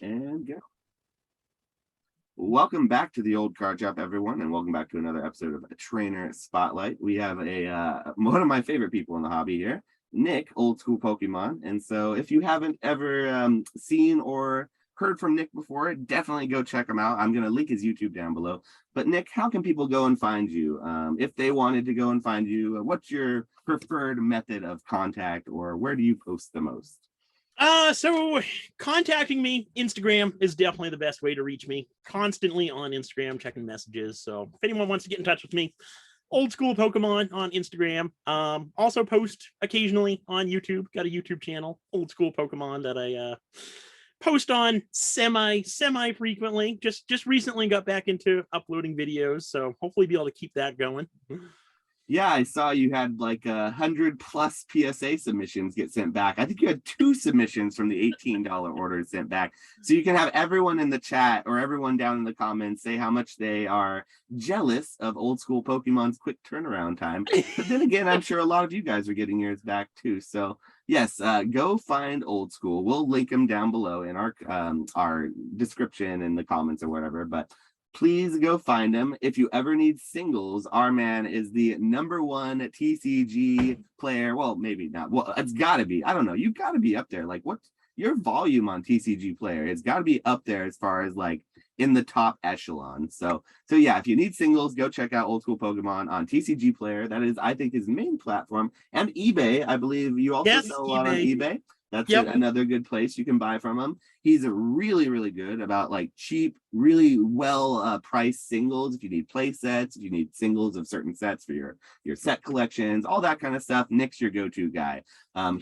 And go. Welcome back to the Old Card Shop, everyone, and welcome back to another episode of Trainer Spotlight. We have one of my favorite people in the hobby here, Nick, Old School Pokemon. And so, if you haven't ever seen or heard from Nick before, definitely go check him out. I'm going to link his YouTube down below. But Nick, how can people go and find you? If they wanted to go and find you, what's your preferred method of contact, or where do you post the most? So contacting me, Instagram is definitely the best way to reach me. Constantly on Instagram, checking messages. So if anyone wants to get in touch with me, Old School Pokemon on Instagram. Also post occasionally on YouTube. Got a YouTube channel, Old School Pokemon, that I post on semi frequently. Just recently got back into uploading videos, so hopefully be able to keep that going. Yeah, I saw you had like 100+ PSA submissions get sent back. I think you had 2 submissions from the $18 orders sent back. So you can have everyone in the chat or everyone down in the comments say how much they are jealous of Old School Pokemon's quick turnaround time. But then again, I'm sure a lot of you guys are getting yours back too. So yes, go find Old School. We'll link them down below in our description in the comments or whatever. But please go find him. If you ever need singles, our man is the #1 TCG player. Well, maybe not. Well, it's got to be. I don't know. You've got to be up there. Like, what's your volume on TCG player? It's got to be up there as far as like in the top echelon. So yeah, if you need singles, go check out Old School Pokemon on TCG player. That is, I think, his main platform. And eBay. I believe you also sell a lot on eBay. That's another good place you can buy from him. He's really, really good about like cheap, really well priced singles. If you need play sets, if you need singles of certain sets for your set collections, all that kind of stuff, Nick's your go-to guy.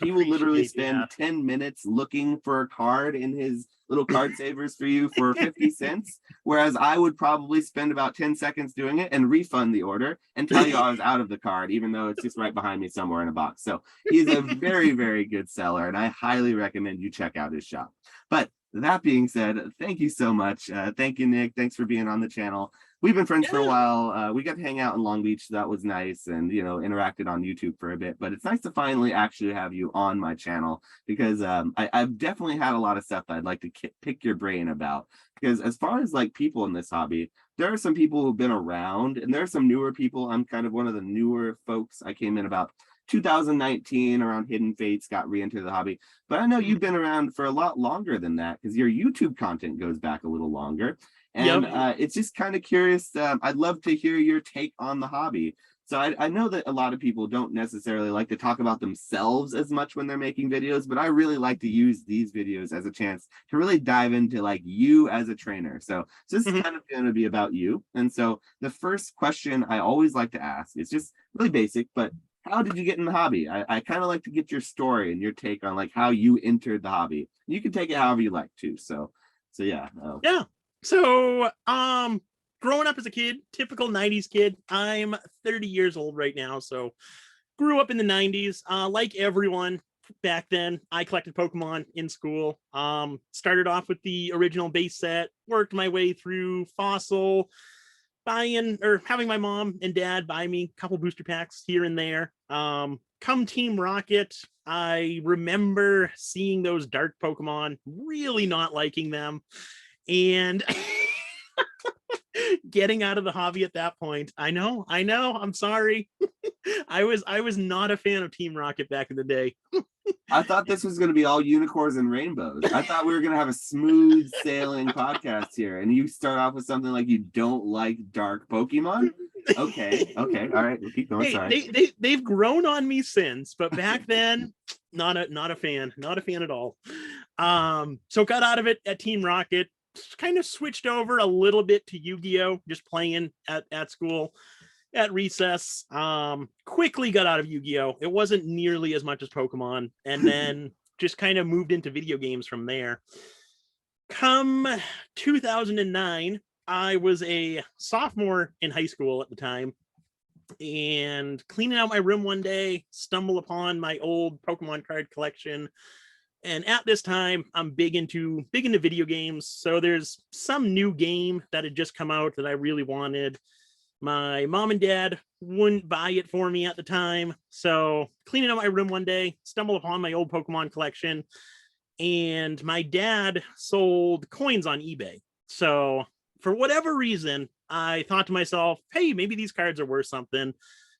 He will literally spend 10 minutes looking for a card in his little card savers for you for 50 cents, whereas I would probably spend about 10 seconds doing it and refund the order and tell you I was out of the card, even though it's just right behind me somewhere in a box. So he's a very, very good seller, and I highly recommend you check out his shop. But that being said, thank you so much. Thank you, Nick. Thanks for being on the channel. We've been friends for a while. We got to hang out in Long Beach. So that was nice, and interacted on YouTube for a bit. But it's nice to finally actually have you on my channel, because I've definitely had a lot of stuff that I'd like to pick your brain about. Because as far as like people in this hobby, there are some people who've been around, and there are some newer people. I'm kind of one of the newer folks. I came in about 2019 around Hidden Fates, got re-into the hobby. But I know you've been around for a lot longer than that, because your YouTube content goes back a little longer. And it's just kind of curious. I'd love to hear your take on the hobby. So I know that a lot of people don't necessarily like to talk about themselves as much when they're making videos, but I really like to use these videos as a chance to really dive into like you as a trainer. So this is kind of going to be about you. And so the first question I always like to ask is just really basic, but how did you get in the hobby? I kind of like to get your story and your take on like how you entered the hobby. You can take it however you like too. So yeah. Yeah. So, growing up as a kid, typical 90s kid, I'm 30 years old right now. So grew up in the 90s. Like everyone back then, I collected Pokemon in school. Started off with the original base set, worked my way through Fossil, buying or having my mom and dad buy me a couple booster packs here and there. Come Team Rocket, I remember seeing those dark Pokemon, really not liking them, and getting out of the hobby at that point. I know, I'm sorry. I was not a fan of Team Rocket back in the day. I thought this was going to be all unicorns and rainbows. I thought we were going to have a smooth sailing podcast here, and you start off with something like you don't like dark Pokemon. Okay, all right, we'll keep going. Hey, sorry. They've grown on me since, but back then, not a fan at all. So got out of it at Team Rocket, kind of switched over a little bit to Yu-Gi-Oh, just playing at school at recess. Quickly got out of Yu-Gi-Oh. It wasn't nearly as much as Pokemon, and then just kind of moved into video games from there. Come 2009, I was a sophomore in high school at the time, and cleaning out my room one day, stumbled upon my old Pokemon card collection. And at this time, I'm big into video games. So there's some new game that had just come out that I really wanted. My mom and dad wouldn't buy it for me at the time. So cleaning out my room one day, stumbled upon my old Pokemon collection and my dad sold coins on eBay. So for whatever reason, I thought to myself, hey, maybe these cards are worth something.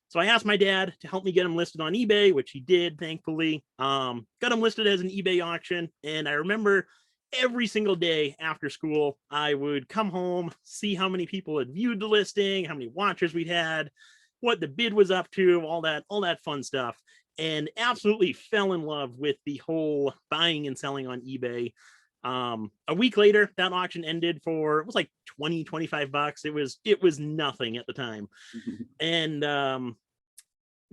So I asked my dad to help me get them listed on eBay, which he did, thankfully. Got them listed as an eBay auction. And I remember every single day after school, I would come home, see how many people had viewed the listing, how many watchers we'd had, what the bid was up to, all that fun stuff, and absolutely fell in love with the whole buying and selling on eBay. A week later, that auction ended for, it was like 20-25 bucks. It was nothing at the time. And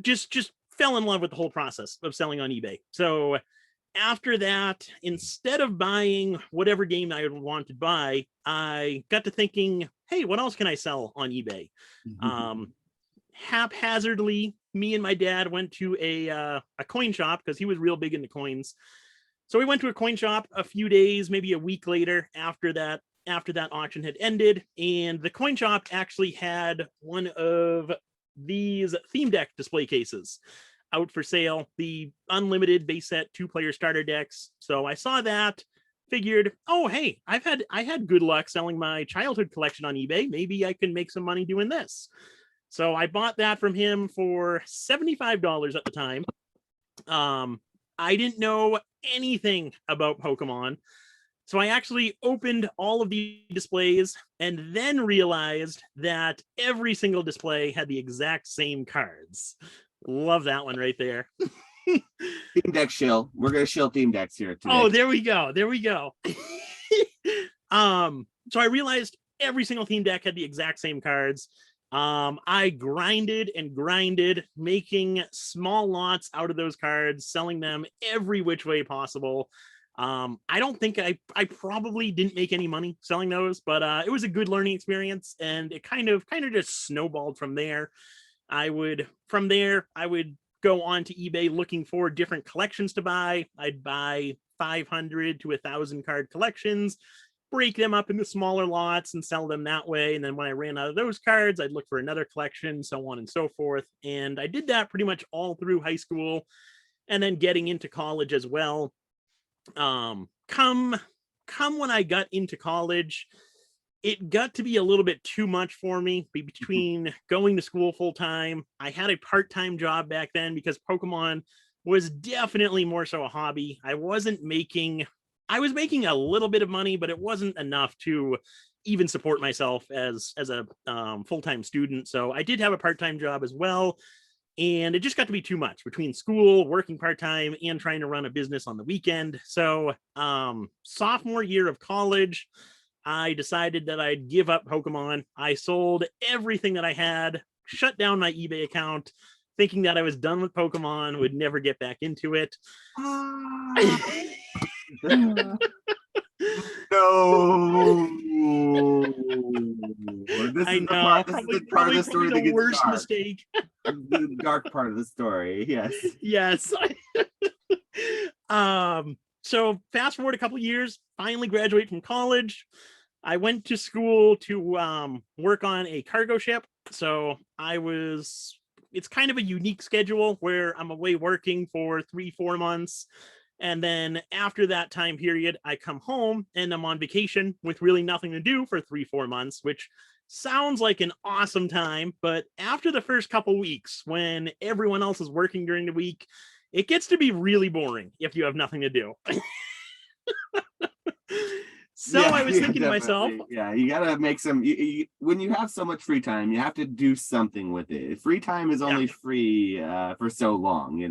just fell in love with the whole process of selling on eBay. So after that, instead of buying whatever game I would want to buy, I got to thinking, hey, what else can I sell on eBay? Haphazardly, me and my dad went to a coin shop because he was real big into coins. So we went to a coin shop a few days, maybe a week later after that auction had ended, and the coin shop actually had one of these theme deck display cases out for sale, the unlimited base set 2-player starter decks. So I saw that, figured, oh hey, I had good luck selling my childhood collection on eBay. Maybe I can make some money doing this. So I bought that from him for $75 at the time. I didn't know anything about Pokemon. So I actually opened all of the displays and then realized that every single display had the exact same cards. Love that one right there. Theme deck shill. We're gonna shill theme decks here today. Oh, there we go. So I realized every single theme deck had the exact same cards. I grinded and grinded, making small lots out of those cards, selling them every which way possible. I don't think I probably didn't make any money selling those, but it was a good learning experience, and it kind of just snowballed from there. I would go on to eBay looking for different collections to buy. I'd buy 500 to 1,000 card collections, break them up into smaller lots and sell them that way. And then when I ran out of those cards, I'd look for another collection, so on and so forth. And I did that pretty much all through high school and then getting into college as well. Come when I got into college, it got to be a little bit too much for me between going to school full time. I had a part-time job back then because Pokemon was definitely more so a hobby. I was making a little bit of money, but it wasn't enough to even support myself as a full-time student. So I did have a part-time job as well. And it just got to be too much between school, working part-time, and trying to run a business on the weekend. So sophomore year of college, I decided that I'd give up Pokemon. I sold everything that I had, shut down my eBay account, thinking that I was done with Pokemon, would never get back into it. No. This is probably the worst mistake. The dark part of the story. Yes. Yes. So fast forward a couple years, finally graduate from college. I went to school to work on a cargo ship. So it's kind of a unique schedule where I'm away working for 3-4 months. And then after that time period, I come home and I'm on vacation with really nothing to do for 3-4 months, which sounds like an awesome time. But after the first couple weeks, when everyone else is working during the week, it gets to be really boring if you have nothing to do. So I was thinking to myself, you gotta make some, when you have so much free time, you have to do something with it. Free time is only free for so long,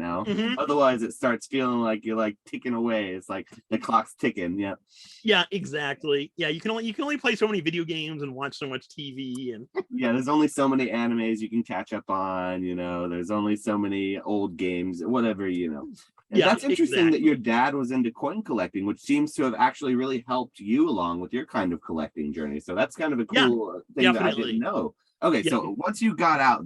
Otherwise it starts feeling like you're like ticking away. It's like the clock's ticking. Yeah, exactly. Yeah, you can only play so many video games and watch so much TV, and there's only so many animes you can catch up on, there's only so many old games, whatever, And that's interesting that your dad was into coin collecting, which seems to have actually really helped you along with your kind of collecting journey. So that's kind of a cool thing that I didn't know. Okay, so once you got out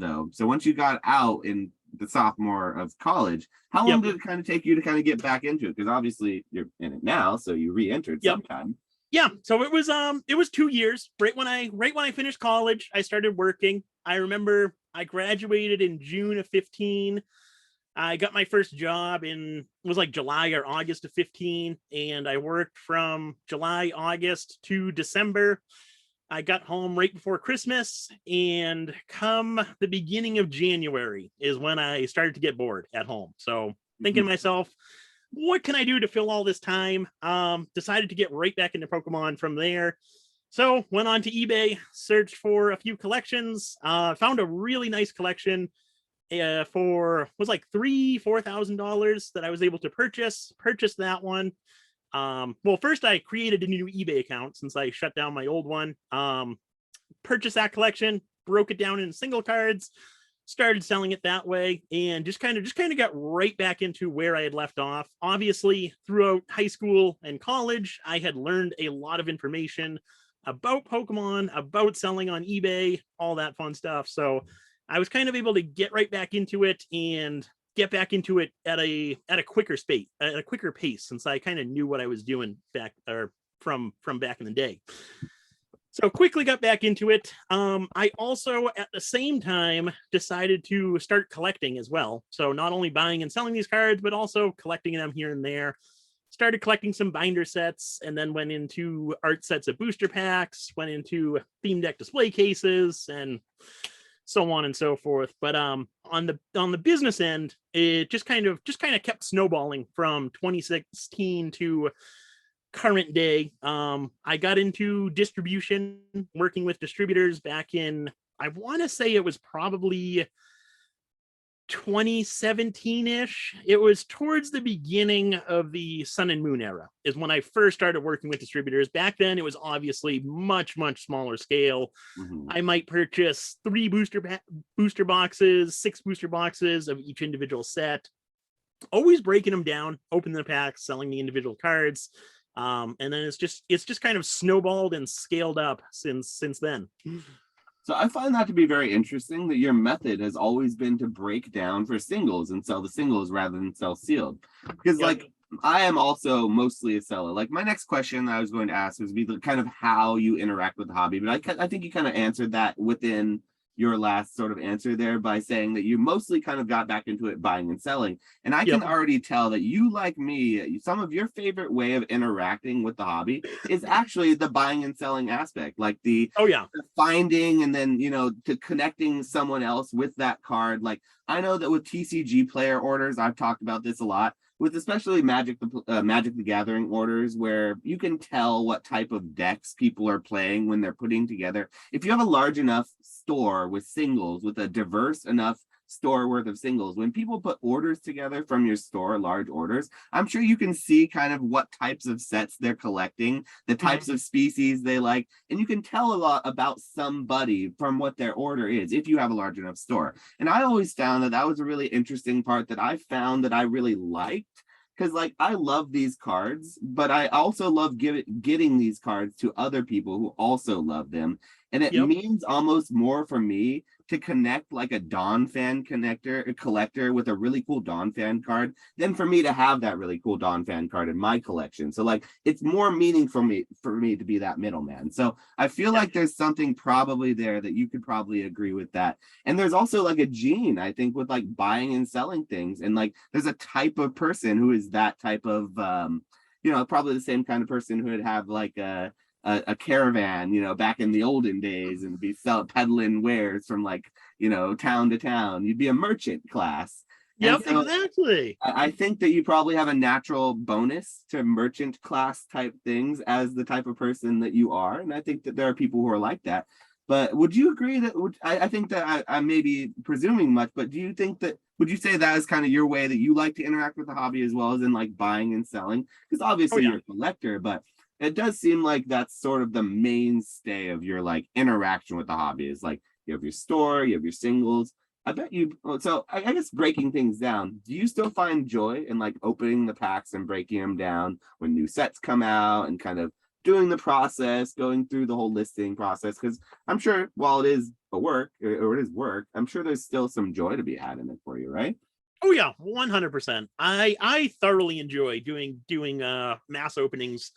in the sophomore of college, how long did it kind of take you to kind of get back into it? Because obviously you're in it now, so you re-entered sometime. Yeah, so it was 2 years. Right when I finished college, I started working. I remember I graduated in June of 15. I got my first job was like July or August of 15, and I worked from July, August to December. I got home right before Christmas, and come the beginning of January is when I started to get bored at home. So thinking to myself, what can I do to fill all this time? Decided to get right back into Pokemon from there. So went on to eBay, searched for a few collections, found a really nice collection for was like $4,000 that I was able to purchase that one. Well, first I created a new eBay account since I shut down my old one. Purchased that collection, broke it down into single cards, started selling it that way, and just kind of got right back into where I had left off. Obviously, throughout high school and college, I had learned a lot of information about Pokemon, about selling on eBay, all that fun stuff. So I was kind of able to get right back into it and get back into it at a quicker pace, since I kind of knew what I was doing back or from back in the day. So quickly got back into it. I also at the same time decided to start collecting as well. So not only buying and selling these cards, but also collecting them here and there. Started collecting some binder sets, and then went into art sets of booster packs, went into theme deck display cases, and so on and so forth. But on the business end, it just kind of kept snowballing from 2016 to current day. I got into distribution, working with distributors back in, I want to say it was probably 2017-ish. It was towards the beginning of the Sun and Moon era is when I first started working with distributors. Back then it was obviously much smaller scale. I might purchase 3 booster boxes, 6 booster boxes of each individual set, always breaking them down, opening the packs, selling the individual cards. And then it's just kind of snowballed and scaled up since then. So I find that to be very interesting, that your method has always been to break down for singles and sell the singles rather than sell sealed. Because like I am also mostly a seller. Like my next question I was going to ask was be the kind of how you interact with the hobby, but I think you kind of answered that within your last sort of answer there by saying that you mostly kind of got back into it buying and selling. And I can already tell that you, like me, some of your favorite way of interacting with the hobby is actually the buying and selling aspect, like the finding and then, to connecting someone else with that card. Like I know that with TCG player orders, I've talked about this a lot, with especially Magic the Gathering orders, where you can tell what type of decks people are playing when they're putting together. If you have a large enough store with singles, with a diverse enough store worth of singles, when people put orders together from your store, large orders, I'm sure you can see kind of what types of sets they're collecting, the types of species they like, and you can tell a lot about somebody from what their order is if you have a large enough store. And I always found that was a really interesting part that I found that I really liked, because like I love these cards, but I also love getting these cards to other people who also love them. And it means almost more for me to connect like a Dawn fan collector with a really cool Dawn fan card than for me to have that really cool Dawn fan card in my collection. So like it's more meaning for me to be that middleman. So I feel like there's something probably there that you could probably agree with that. And there's also like a gene, I think, with like buying and selling things. And like there's a type of person who is that type of probably the same kind of person who would have like a caravan, back in the olden days, and be peddling wares from like, town to town. You'd be a merchant class. Yep, so exactly. I think that you probably have a natural bonus to merchant class type things as the type of person that you are. And I think that there are people who are like that. But would you agree that, I think that I may be presuming much, but would you say that is kind of your way that you like to interact with the hobby as well as in like buying and selling? Because obviously you're a collector, but it does seem like that's sort of the mainstay of your like interaction with the hobby, is like you have your store, you have your singles. I bet you, so I guess breaking things down, do you still find joy in like opening the packs and breaking them down when new sets come out and kind of doing the process, going through the whole listing process? Because I'm sure while it is a work, or it is work, I'm sure there's still some joy to be had in it for you, right? Oh yeah, 100%. I thoroughly enjoy doing mass openings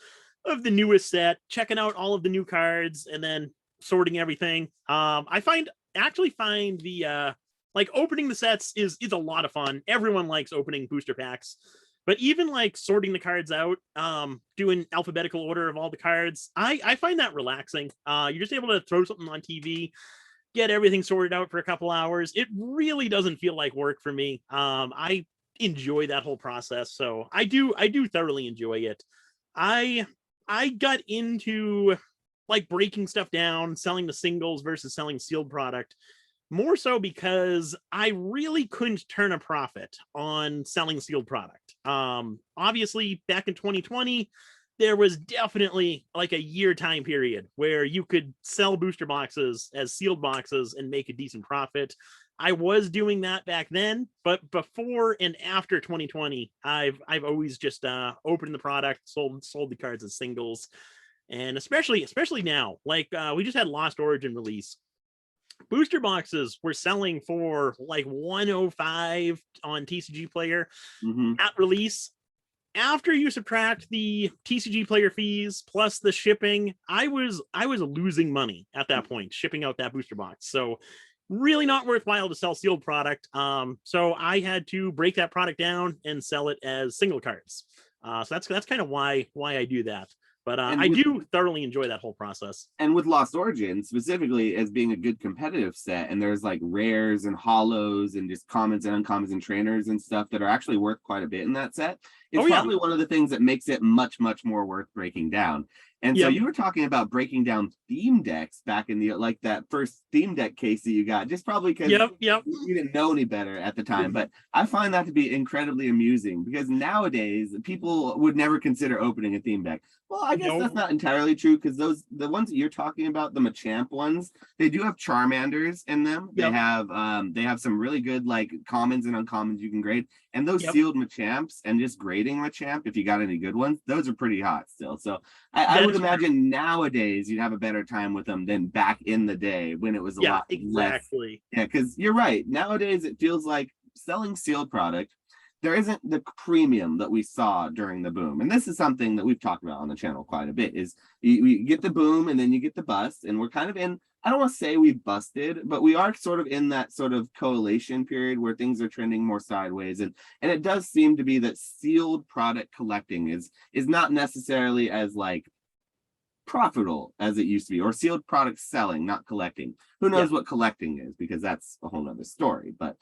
of the newest set, checking out all of the new cards, and then sorting everything. I find the like opening the sets is a lot of fun. Everyone likes opening booster packs. But even like sorting the cards out, doing alphabetical order of all the cards, I find that relaxing. You're just able to throw something on TV, get everything sorted out for a couple hours. It really doesn't feel like work for me. I enjoy that whole process, so I do thoroughly enjoy it. I got into like breaking stuff down, selling the singles versus selling sealed product, more so because I really couldn't turn a profit on selling sealed product. Obviously, back in 2020, there was definitely like a year time period where you could sell booster boxes as sealed boxes and make a decent profit. I was doing that back then, but before and after 2020, I've always just opened the product, sold the cards as singles, and especially now, like we just had Lost Origin release. Booster boxes were selling for like 105 on TCG Player at release. After you subtract the TCG Player fees plus the shipping, I was losing money at that point shipping out that booster box. So really not worthwhile to sell sealed product. So I had to break that product down and sell it as single cards. So that's kind of why I do that. But I do thoroughly enjoy that whole process. And with Lost Origin, specifically as being a good competitive set, and there's like rares and hollows and just commons and uncommons and trainers and stuff that are actually worth quite a bit in that set. It's probably one of the things that makes it much, much more worth breaking down. And so you were talking about breaking down theme decks back in the, like that first theme deck case that you got, just probably because you didn't know any better at the time. But I find that to be incredibly amusing because nowadays people would never consider opening a theme deck. Well, I guess that's not entirely true because the ones that you're talking about, the Machamp ones, they do have Charmanders in them. They have some really good like commons and uncommons you can grade. And those sealed Machamps and just grading Machamp, if you got any good ones, those are pretty hot still. So I would imagine nowadays you'd have a better time with them than back in the day when it was a lot less. Yeah, because you're right. Nowadays it feels like selling sealed product, there isn't the premium that we saw during the boom. And this is something that we've talked about on the channel quite a bit, is you get the boom and then you get the bust. And we're kind of in, I don't want to say we busted, but we are sort of in that sort of correlation period where things are trending more sideways. And it does seem to be that sealed product collecting is not necessarily as like profitable as it used to be, or sealed product selling, not collecting. Who knows what collecting is, because that's a whole nother story. But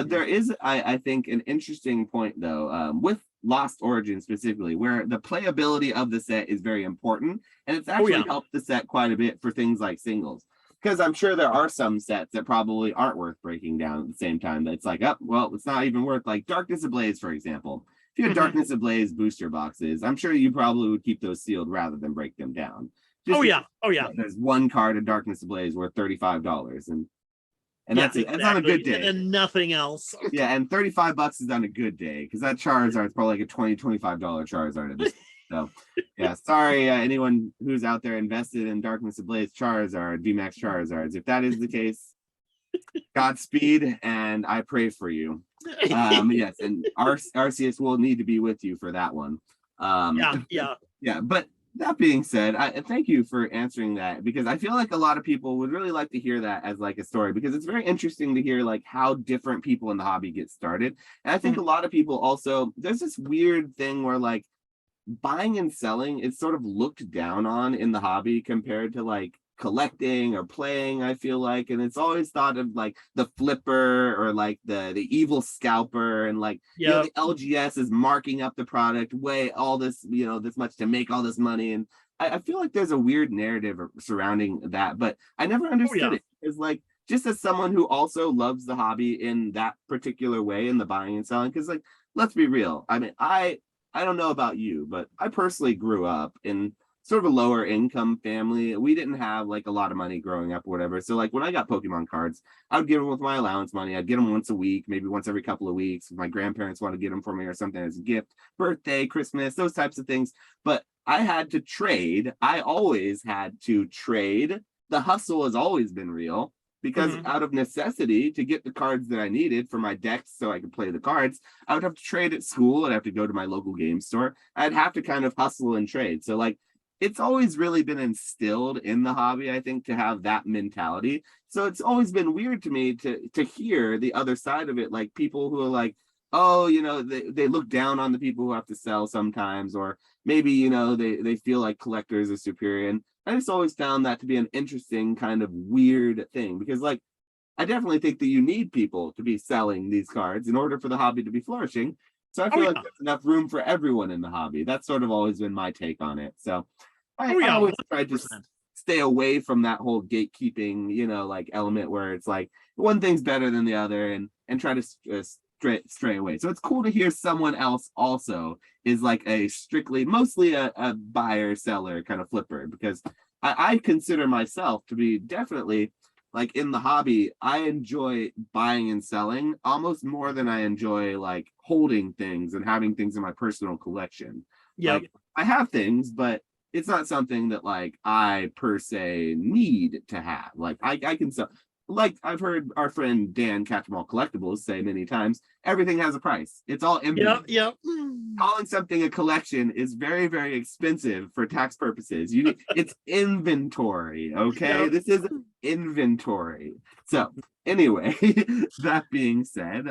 there is, I think, an interesting point though, with Lost Origin specifically, where the playability of the set is very important, and it's actually helped the set quite a bit for things like singles. Because I'm sure there are some sets that probably aren't worth breaking down at the same time. That's like, oh, well, it's not even worth, like Darkness Ablaze, for example. If you had Darkness Ablaze booster boxes, I'm sure you probably would keep those sealed rather than break them down. There's one card of Darkness Ablaze worth $35, and that's it. That's on a good day. And nothing else. Yeah, and $35 is on a good day, because that Charizard is probably like a $25 Charizard at this point. So yeah, sorry anyone who's out there invested in Darkness Ablaze Charizard, VMAX Charizards. If that is the case, Godspeed, and I pray for you. Yes, and Arceus will need to be with you for that one. But that being said, I thank you for answering that, because I feel like a lot of people would really like to hear that as like a story, because it's very interesting to hear like how different people in the hobby get started. And I think a lot of people also, there's this weird thing where like buying and selling is sort of looked down on in the hobby compared to like collecting or playing, I feel like. And it's always thought of like the flipper or like the evil scalper, and like you know, the LGS is marking up the product way all this, you know, this much to make all this money. And I feel like there's a weird narrative surrounding that, but I never understood it. It's like, just as someone who also loves the hobby in that particular way, in the buying and selling, because like, let's be real, I mean, I don't know about you, but I personally grew up in sort of a lower income family. We didn't have like a lot of money growing up or whatever. So like when I got Pokemon cards, I would get them with my allowance money. I'd get them once a week, maybe once every couple of weeks. If my grandparents want to get them for me or something as a gift, birthday, Christmas, those types of things. But I had to trade. I always had to trade. The hustle has always been real, because out of necessity, to get the cards that I needed for my decks so I could play the cards, I would have to trade at school. I'd have to go to my local game store. I'd have to kind of hustle and trade. So like, it's always really been instilled in the hobby, I think, to have that mentality. So it's always been weird to me to hear the other side of it, like people who are like, oh, they look down on the people who have to sell sometimes, or maybe, they feel like collectors are superior. And I just always found that to be an interesting kind of weird thing, because like I definitely think that you need people to be selling these cards in order for the hobby to be flourishing. So I Oh feel like yeah. there's enough room for everyone in the hobby. That's sort of always been my take on it. So Oh I yeah, always try to 100%. stay away from that whole gatekeeping, like element where it's like one thing's better than the other, and try to stray away. So it's cool to hear someone else also is like a strictly, mostly a buyer seller kind of flipper, because I consider myself to be definitely like in the hobby. I enjoy buying and selling almost more than I enjoy like holding things and having things in my personal collection. Yep. Like I have things, but it's not something that like I per se need to have. Like I can sell, like I've heard our friend Dan Catch'em All Collectibles say many times, everything has a price. It's all Yep. inventory. Yep. Calling something a collection is very, very expensive for tax purposes. It's inventory, okay? Yep. This is inventory. So anyway, that being said,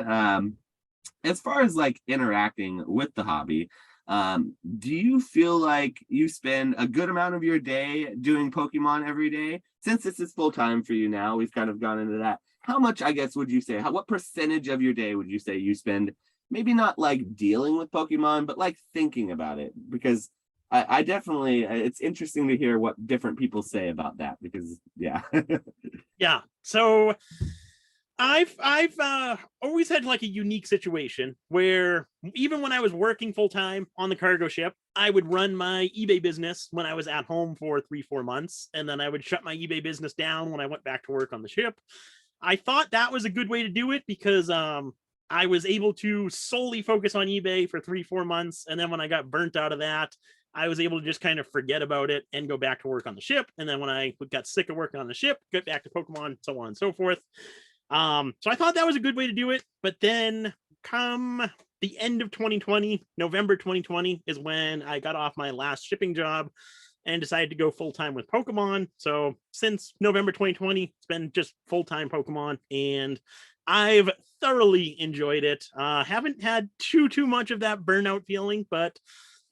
as far as like interacting with the hobby, do you feel like you spend a good amount of your day doing Pokemon every day? Since this is full time for you now, we've kind of gone into that. How much, I guess, would you say, what percentage of your day would you say you spend maybe not like dealing with Pokemon, but like thinking about it? Because I definitely, it's interesting to hear what different people say about that, because yeah. Yeah. So I've always had like a unique situation where even when I was working full time on the cargo ship, I would run my eBay business when I was at home for 3-4 months, and then I would shut my eBay business down when I went back to work on the ship. I thought that was a good way to do it because I was able to solely focus on eBay for 3-4 months, and then when I got burnt out of that, I was able to just kind of forget about it and go back to work on the ship. And then when I got sick of working on the ship, get back to Pokemon, so on and so forth. So I thought that was a good way to do it. But then come the end of 2020, November 2020 is when I got off my last shipping job and decided to go full time with Pokemon. So since November 2020, it's been just full time Pokemon, and I've thoroughly enjoyed it. Haven't had too much of that burnout feeling, but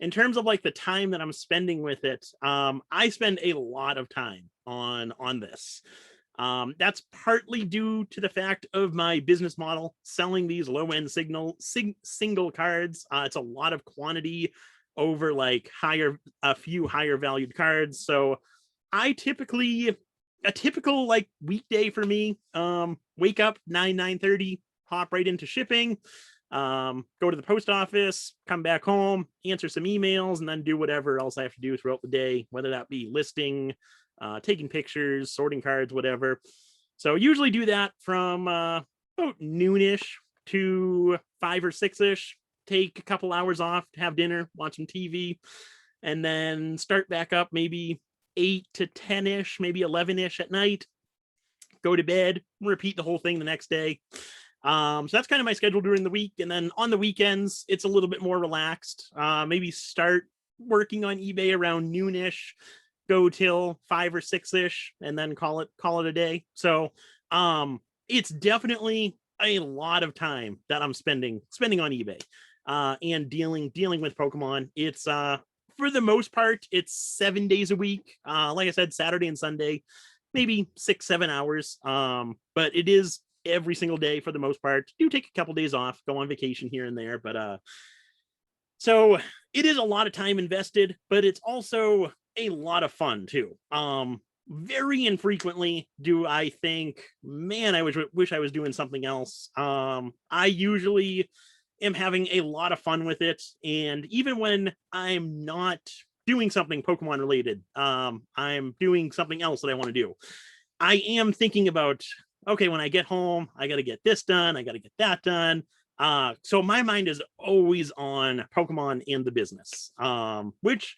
in terms of like the time that I'm spending with it, I spend a lot of time on this. That's partly due to the fact of my business model, selling these low end single cards. It's a lot of quantity over like a few higher valued cards. So I typically, a typical like weekday for me, wake up 9:30, hop right into shipping, go to the post office, come back home, answer some emails, and then do whatever else I have to do throughout the day, whether that be listing, taking pictures, sorting cards, whatever. So usually do that from about noonish to 5 or 6ish. Take a couple hours off to have dinner, watch some TV, and then start back up maybe 8 to 10ish, maybe 11ish at night. Go to bed, repeat the whole thing the next day. So that's kind of my schedule during the week. And then on the weekends, it's a little bit more relaxed. Maybe start working on eBay around noonish, go till 5 or 6ish, and then call it a day. So it's definitely a lot of time that I'm spending on eBay and dealing with Pokemon. It's for the most part, it's 7 days a week. Like I said, Saturday and Sunday, maybe 6-7 hours. But it is every single day for the most part. Do take a couple days off, go on vacation here and there, but so it is a lot of time invested, but it's also a lot of fun too. Very infrequently do I think, man, I wish I was doing something else. I usually am having a lot of fun with it, and even when I'm not doing something Pokemon related, I'm doing something else that I want to do. I am thinking about, okay, when I get home, I got to get this done, I got to get that done. So my mind is always on Pokemon and the business, which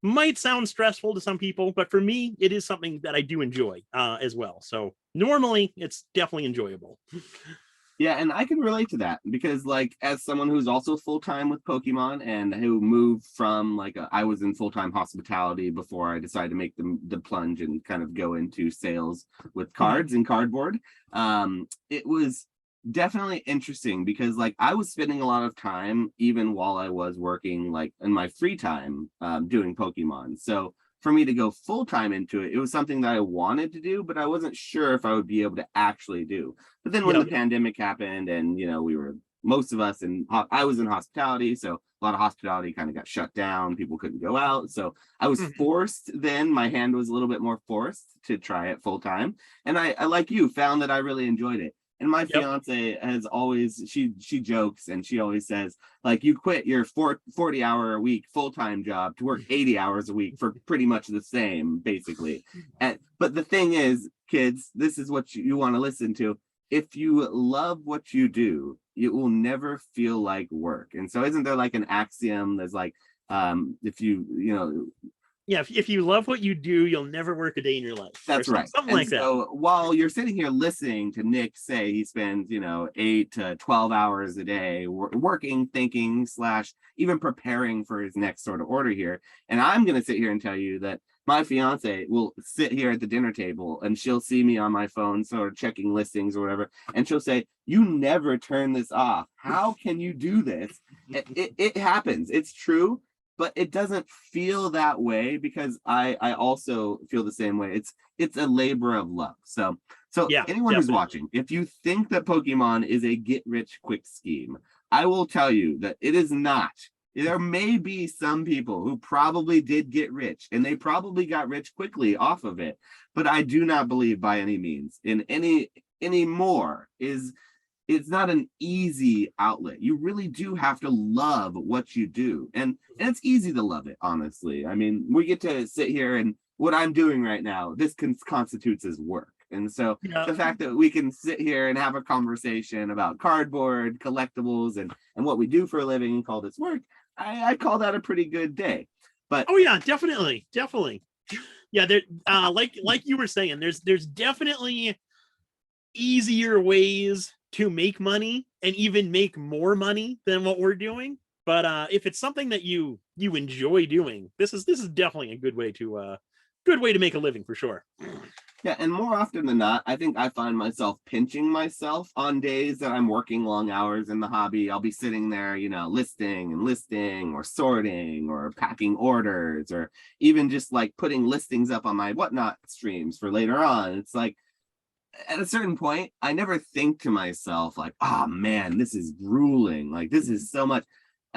might sound stressful to some people, but for me, it is something that I do enjoy as well. So normally, it's definitely enjoyable. Yeah, and I can relate to that because, like, as someone who's also full time with Pokemon and who moved from I was in full time hospitality before I decided to make the plunge and kind of go into sales with Mhm. cards and cardboard. It was definitely interesting because, like, I was spending a lot of time even while I was working, like in my free time, doing Pokemon. So for me to go full time into it, it was something that I wanted to do, but I wasn't sure if I would be able to actually do. But then when the Yep. pandemic happened and, we were most of us and I was in hospitality, so a lot of hospitality kind of got shut down. People couldn't go out. So I was Mhm. forced then, my hand was a little bit more forced to try it full time. And I like you, found that I really enjoyed it. And my Yep. fiance has always, she jokes and she always says, like, you quit your 40-hour a week full-time job to work 80 hours a week for pretty much the same, basically. But the thing is, kids, this is what you want to listen to. If you love what you do, it will never feel like work. And so isn't there like an axiom that's like, if Yeah. If you love what you do, you'll never work a day in your life, or that's right. something And like that. so while you're sitting here listening to Nick say he spends, 8 to 12 hours a day working, thinking, slash, even preparing for his next sort of order here. And I'm going to sit here and tell you that my fiance will sit here at the dinner table and she'll see me on my phone, sort of checking listings or whatever. And she'll say, "You never turn this off. How can you do this?" It happens. It's true, but it doesn't feel that way because I also feel the same way. It's a labor of love. So Yeah, anyone who's definitely. watching, if you think that Pokemon is a get rich quick scheme, I will tell you that it is not. There may be some people who probably did get rich and they probably got rich quickly off of it, but I do not believe by any means in any more is it's not an easy outlet. You really do have to love what you do. And it's easy to love it, honestly. I mean, we get to sit here and what I'm doing right now, this constitutes as work. And so Yeah. the fact that we can sit here and have a conversation about cardboard, collectibles, and what we do for a living and call this work, I call that a pretty good day. But Oh yeah, definitely, definitely. Yeah, there. Like you were saying, there's definitely easier ways to make money and even make more money than what we're doing. But if it's something that you enjoy doing, this is definitely a good way to make a living for sure. yeah, and more often than not, I think I find myself pinching myself on days that I'm working long hours in the hobby. I'll be sitting there, listing or sorting or packing orders or even just like putting listings up on my whatnot streams for later on. It's like at a certain point, I never think to myself like, "Oh man, this is grueling. Like this is so much."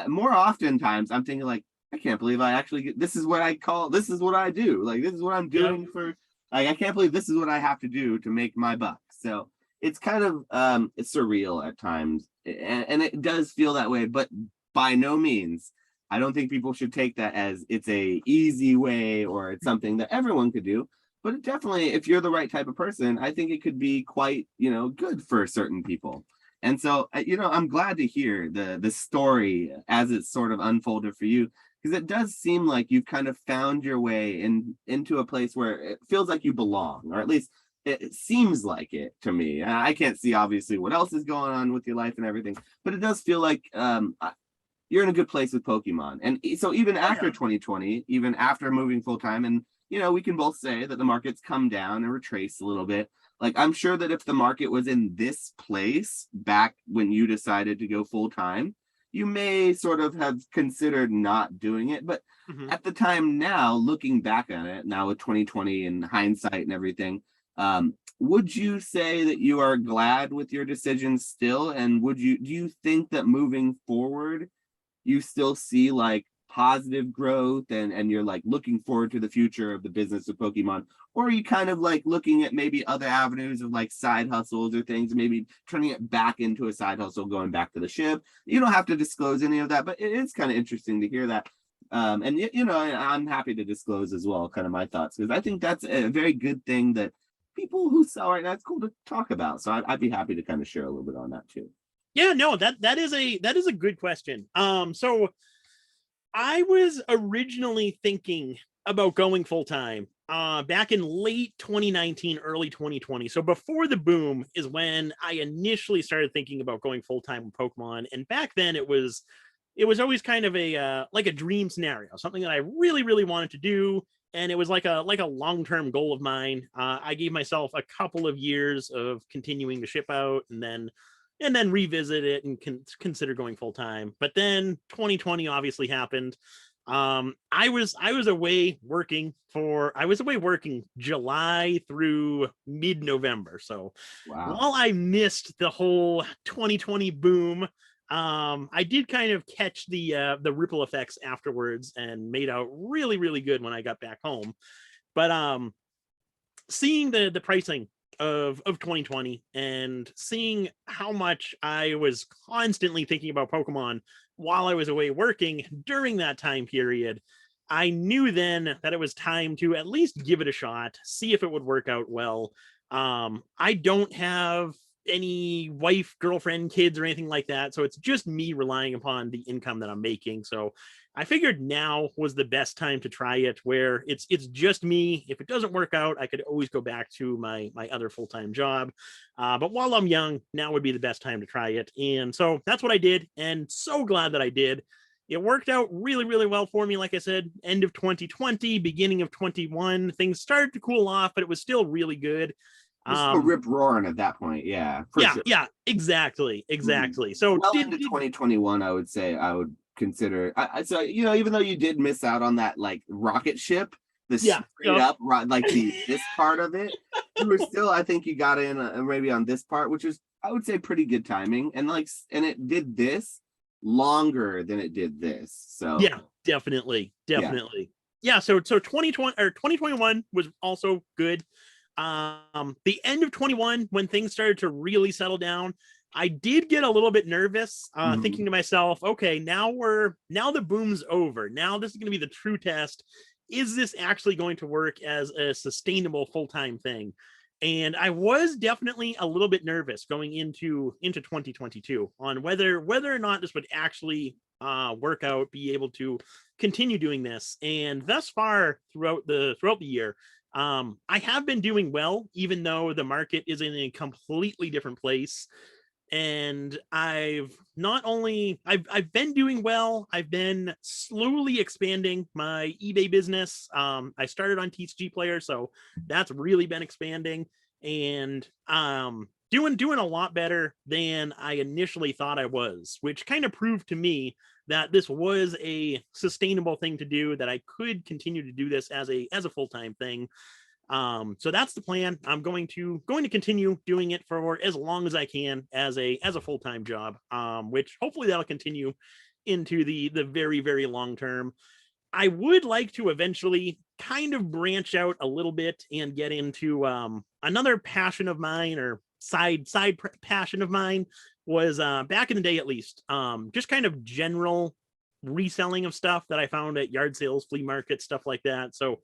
More oftentimes, I'm thinking like, "I can't believe I actually get. This is what I call. This is what I do. Like this is what I'm Yep. doing for. Like I can't believe this is what I have to do to make my buck." So it's kind of it's surreal at times, and it does feel that way. But by no means, I don't think people should take that as it's a easy way or it's something that everyone could do, but it definitely, if you're the right type of person, I think it could be quite, good for certain people. And so, I'm glad to hear the story as it's sort of unfolded for you, because it does seem like you've kind of found your way into a place where it feels like you belong, or at least it seems like it to me. I can't see obviously what else is going on with your life and everything, but it does feel like you're in a good place with Pokemon. And so even Oh after yeah. 2020, even after moving full time, and we can both say that the market's come down and retraced a little bit. Like I'm sure that if the market was in this place back when you decided to go full time, you may sort of have considered not doing it. But Mhm. at the time now, looking back on it now with 2020 and hindsight and everything, would you say that you are glad with your decision still? And do you think that moving forward you still see like positive growth and you're like looking forward to the future of the business of Pokemon? Or are you kind of like looking at maybe other avenues of like side hustles or things, maybe turning it back into a side hustle, going back to the ship? You don't have to disclose any of that, but it is kind of interesting to hear that. And I'm happy to disclose as well, kind of my thoughts, because I think that's a very good thing that people who sell right now, it's cool to talk about. So I'd be happy to kind of share a little bit on that too. Yeah, no, that is a good question. So I was originally thinking about going full time back in late 2019, early 2020. So before the boom is when I initially started thinking about going full time with Pokemon. And back then it was always kind of a like a dream scenario, something that I really, really wanted to do. And it was like a long-term goal of mine. I gave myself a couple of years of continuing to ship out and then revisit it and consider going full time. But then 2020 obviously happened. I was away working July through mid-November. So Wow. while I missed the whole 2020 boom, I did kind of catch the ripple effects afterwards and made out really, really good when I got back home. But seeing the pricing of 2020 and seeing how much I was constantly thinking about Pokemon while I was away working during that time period, I knew then that it was time to at least give it a shot, see if it would work out well. I don't have any wife, girlfriend, kids, or anything like that. So it's just me relying upon the income that I'm making. So I figured now was the best time to try it, where it's just me. If it doesn't work out, I could always go back to my other full-time job. But while I'm young, now would be the best time to try it. And so that's what I did, and so glad that I did. It worked out really, really well for me. Like I said, end of 2020, beginning of 21, things started to cool off, but it was still really good. You're still rip roaring at that point. Yeah, for Yeah, sure. yeah, exactly. So well into 2021, I would say I would consider. So even though you did miss out on that like rocket ship, the Yeah, straight up like this part of it, you were still. I think you got in maybe on this part, which is I would say pretty good timing, and it did this longer than it did this. So yeah, definitely. Yeah, so 2020 or 2021 was also good. The end of 21, when things started to really settle down, I did get a little bit nervous, thinking to myself, okay, now the boom's over. Now this is going to be the true test. Is this actually going to work as a sustainable full-time thing? And I was definitely a little bit nervous going into 2022 on whether or not this would actually work out, be able to continue doing this. And thus far throughout the year, I have been doing well, even though the market is in a completely different place. And I've been doing well. I've been slowly expanding my eBay business. I started on TCG Player, so that's really been expanding and doing a lot better than I initially thought I was, which kind of proved to me that this was a sustainable thing to do, that I could continue to do this as a full-time thing. So that's the plan. I'm going to continue doing it for as long as I can as a full-time job, which hopefully that'll continue into the very, very long term. I would like to eventually kind of branch out a little bit and get into another passion of mine, or side passion of mine, was back in the day at least, just kind of general reselling of stuff that I found at yard sales, flea markets, stuff like that. So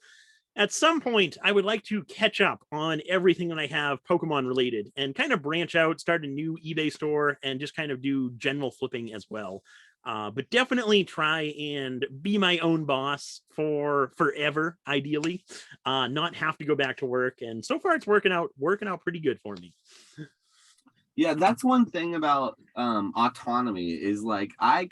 at some point, I would like to catch up on everything that I have Pokemon related and kind of branch out, start a new eBay store, and just kind of do general flipping as well. But definitely try and be my own boss for forever, ideally, not have to go back to work. And so far, it's working out pretty good for me. Yeah, that's one thing about autonomy is like I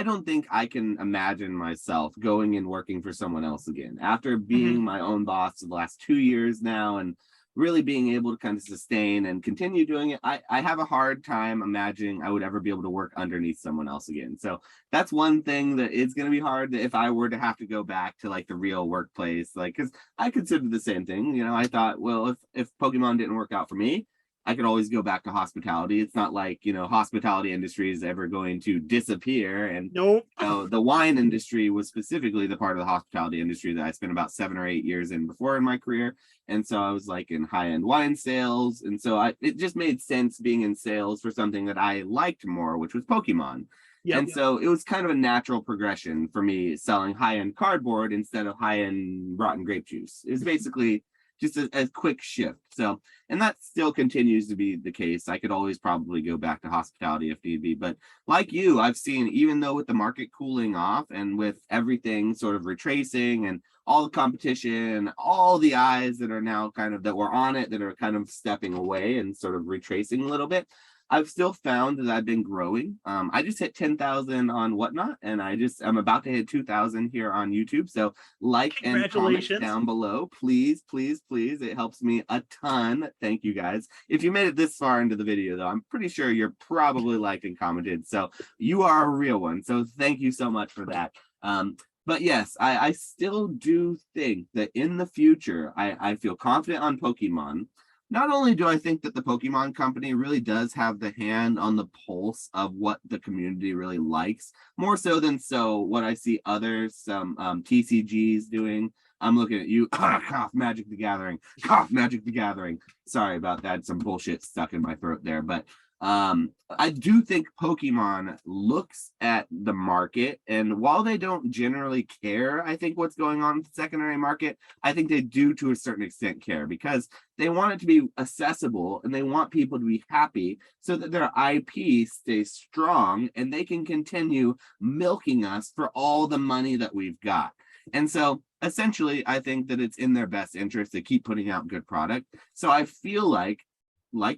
don't think I can imagine myself going and working for someone else again after being my own boss for the last 2 years now, and really being able to kind of sustain and continue doing it. I have a hard time imagining I would ever be able to work underneath someone else again. So that's one thing that it's going to be hard if I were to have to go back to like the real workplace, like, because I considered the same thing. I thought, well, if Pokemon didn't work out for me, I could always go back to hospitality. It's not like, hospitality industry is ever going to disappear. And nope. The wine industry was specifically the part of the hospitality industry that I spent about 7 or 8 years in before in my career. And so I was like in high-end wine sales. And so it just made sense being in sales for something that I liked more, which was Pokemon. Yep. And so it was kind of a natural progression for me selling high-end cardboard instead of high-end rotten grape juice. It was basically just a quick shift. So, and that still continues to be the case. I could always probably go back to hospitality if need be, but like you, I've seen, even though with the market cooling off and with everything sort of retracing and all the competition, all the eyes that are now kind of that were on it that are kind of stepping away and sort of retracing a little bit, I've still found that I've been growing. I just hit 10,000 on Whatnot, and I'm about to hit 2,000 here on YouTube. So like and comment down below, please, please, please. It helps me a ton. Thank you guys. If you made it this far into the video, though, I'm pretty sure you're probably liked and commented. So you are a real one. So thank you so much for that. But yes, I still do think that in the future, I feel confident on Pokemon. Not only do I think that the Pokemon company really does have the hand on the pulse of what the community really likes, more so than what I see others, some TCGs doing. I'm looking at you, cough, Magic the Gathering, cough, Magic the Gathering. Sorry about that, some bullshit stuck in my throat there, but I do think Pokemon looks at the market, and while they don't generally care, I think what's going on in the secondary market, I think they do to a certain extent care, because they want it to be accessible and they want people to be happy so that their IP stays strong and they can continue milking us for all the money that we've got. And so essentially, I think that it's in their best interest to keep putting out good product. So I feel like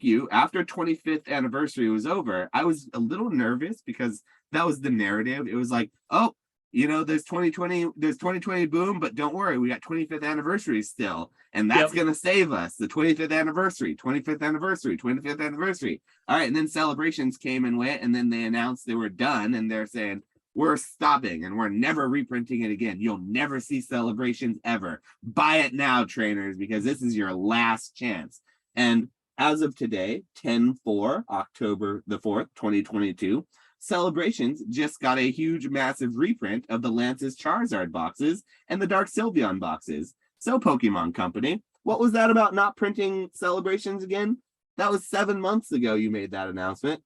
you, after 25th anniversary was over, I was a little nervous because that was the narrative. It was like, oh, you know, there's 2020 boom, but don't worry, we got 25th anniversary still, and that's gonna save us. The 25th anniversary, 25th anniversary, 25th anniversary. All right, and then celebrations came and went, and then they announced they were done, and they're saying, we're stopping and we're never reprinting it again. You'll never see celebrations ever. Buy it now, trainers, because this is your last chance. And as of today, 10/4, October the 4th, 2022, Celebrations just got a huge, massive reprint of the Lance's Charizard boxes and the Dark Sylveon boxes. So, Pokemon Company, what was that about not printing Celebrations again? That was 7 months ago you made that announcement.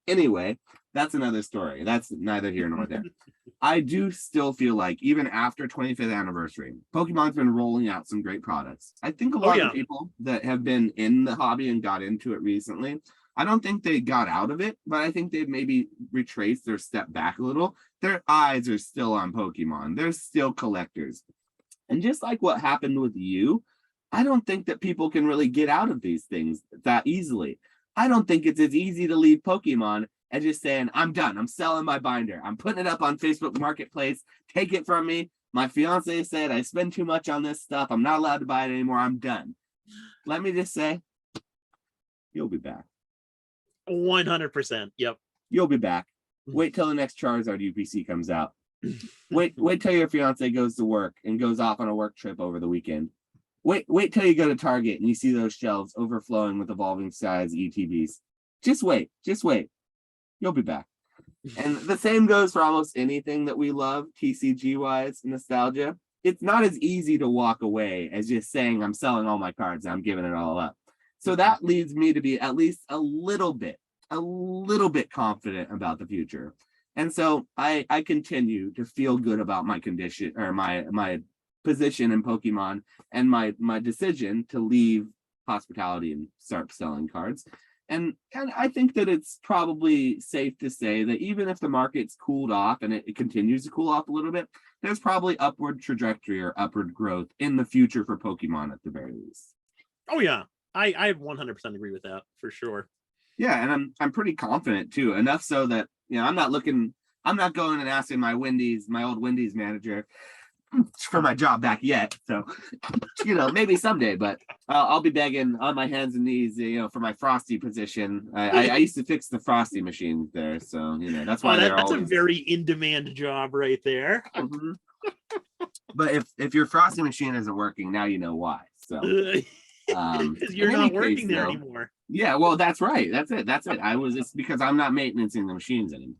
Anyway, that's another story. That's neither here nor there. I do still feel like, even after 25th anniversary, Pokemon's been rolling out some great products. I think a lot of people that have been in the hobby and got into it recently, I don't think they got out of it, but I think they've maybe retraced or stepped back a little. Their eyes are still on Pokemon. They're still collectors. And just like what happened with you, I don't think that people can really get out of these things that easily. I don't think it's as easy to leave Pokemon and just saying, I'm done. I'm selling my binder. I'm putting it up on Facebook Marketplace. Take it from me. My fiance said I spend too much on this stuff. I'm not allowed to buy it anymore. I'm done. Let me just say, you'll be back. 100%. Yep. You'll be back. Wait till the next Charizard UPC comes out. Wait till your fiance goes to work and goes off on a work trip over the weekend. Wait till you go to Target and you see those shelves overflowing with Evolving Skies ETBs. Just wait. You'll be back. And the same goes for almost anything that we love, TCG-wise, nostalgia. It's not as easy to walk away as just saying, I'm selling all my cards and I'm giving it all up. So that leads me to be at least a little bit confident about the future. And so I continue to feel good about my condition, or my position in Pokemon, and my decision to leave hospitality and start selling cards. And I think that it's probably safe to say that even if the market's cooled off and it continues to cool off a little bit, there's probably upward trajectory or upward growth in the future for Pokemon at the very least. Oh yeah, I 100% agree with that for sure. Yeah, and I'm pretty confident too, enough so that, you know, I'm not going and asking my old Wendy's manager for my job back yet. So, you know, maybe someday, but I'll be begging on my hands and knees, you know, for my Frosty position. I used to fix the Frosty machines there, so, you know, that's why that's always a very in-demand job right there. Mm-hmm. But if your Frosty machine isn't working, now you know why. So because you're not working there anymore. Yeah, well, that's right. That's it. It's because I'm not maintaining the machines anymore.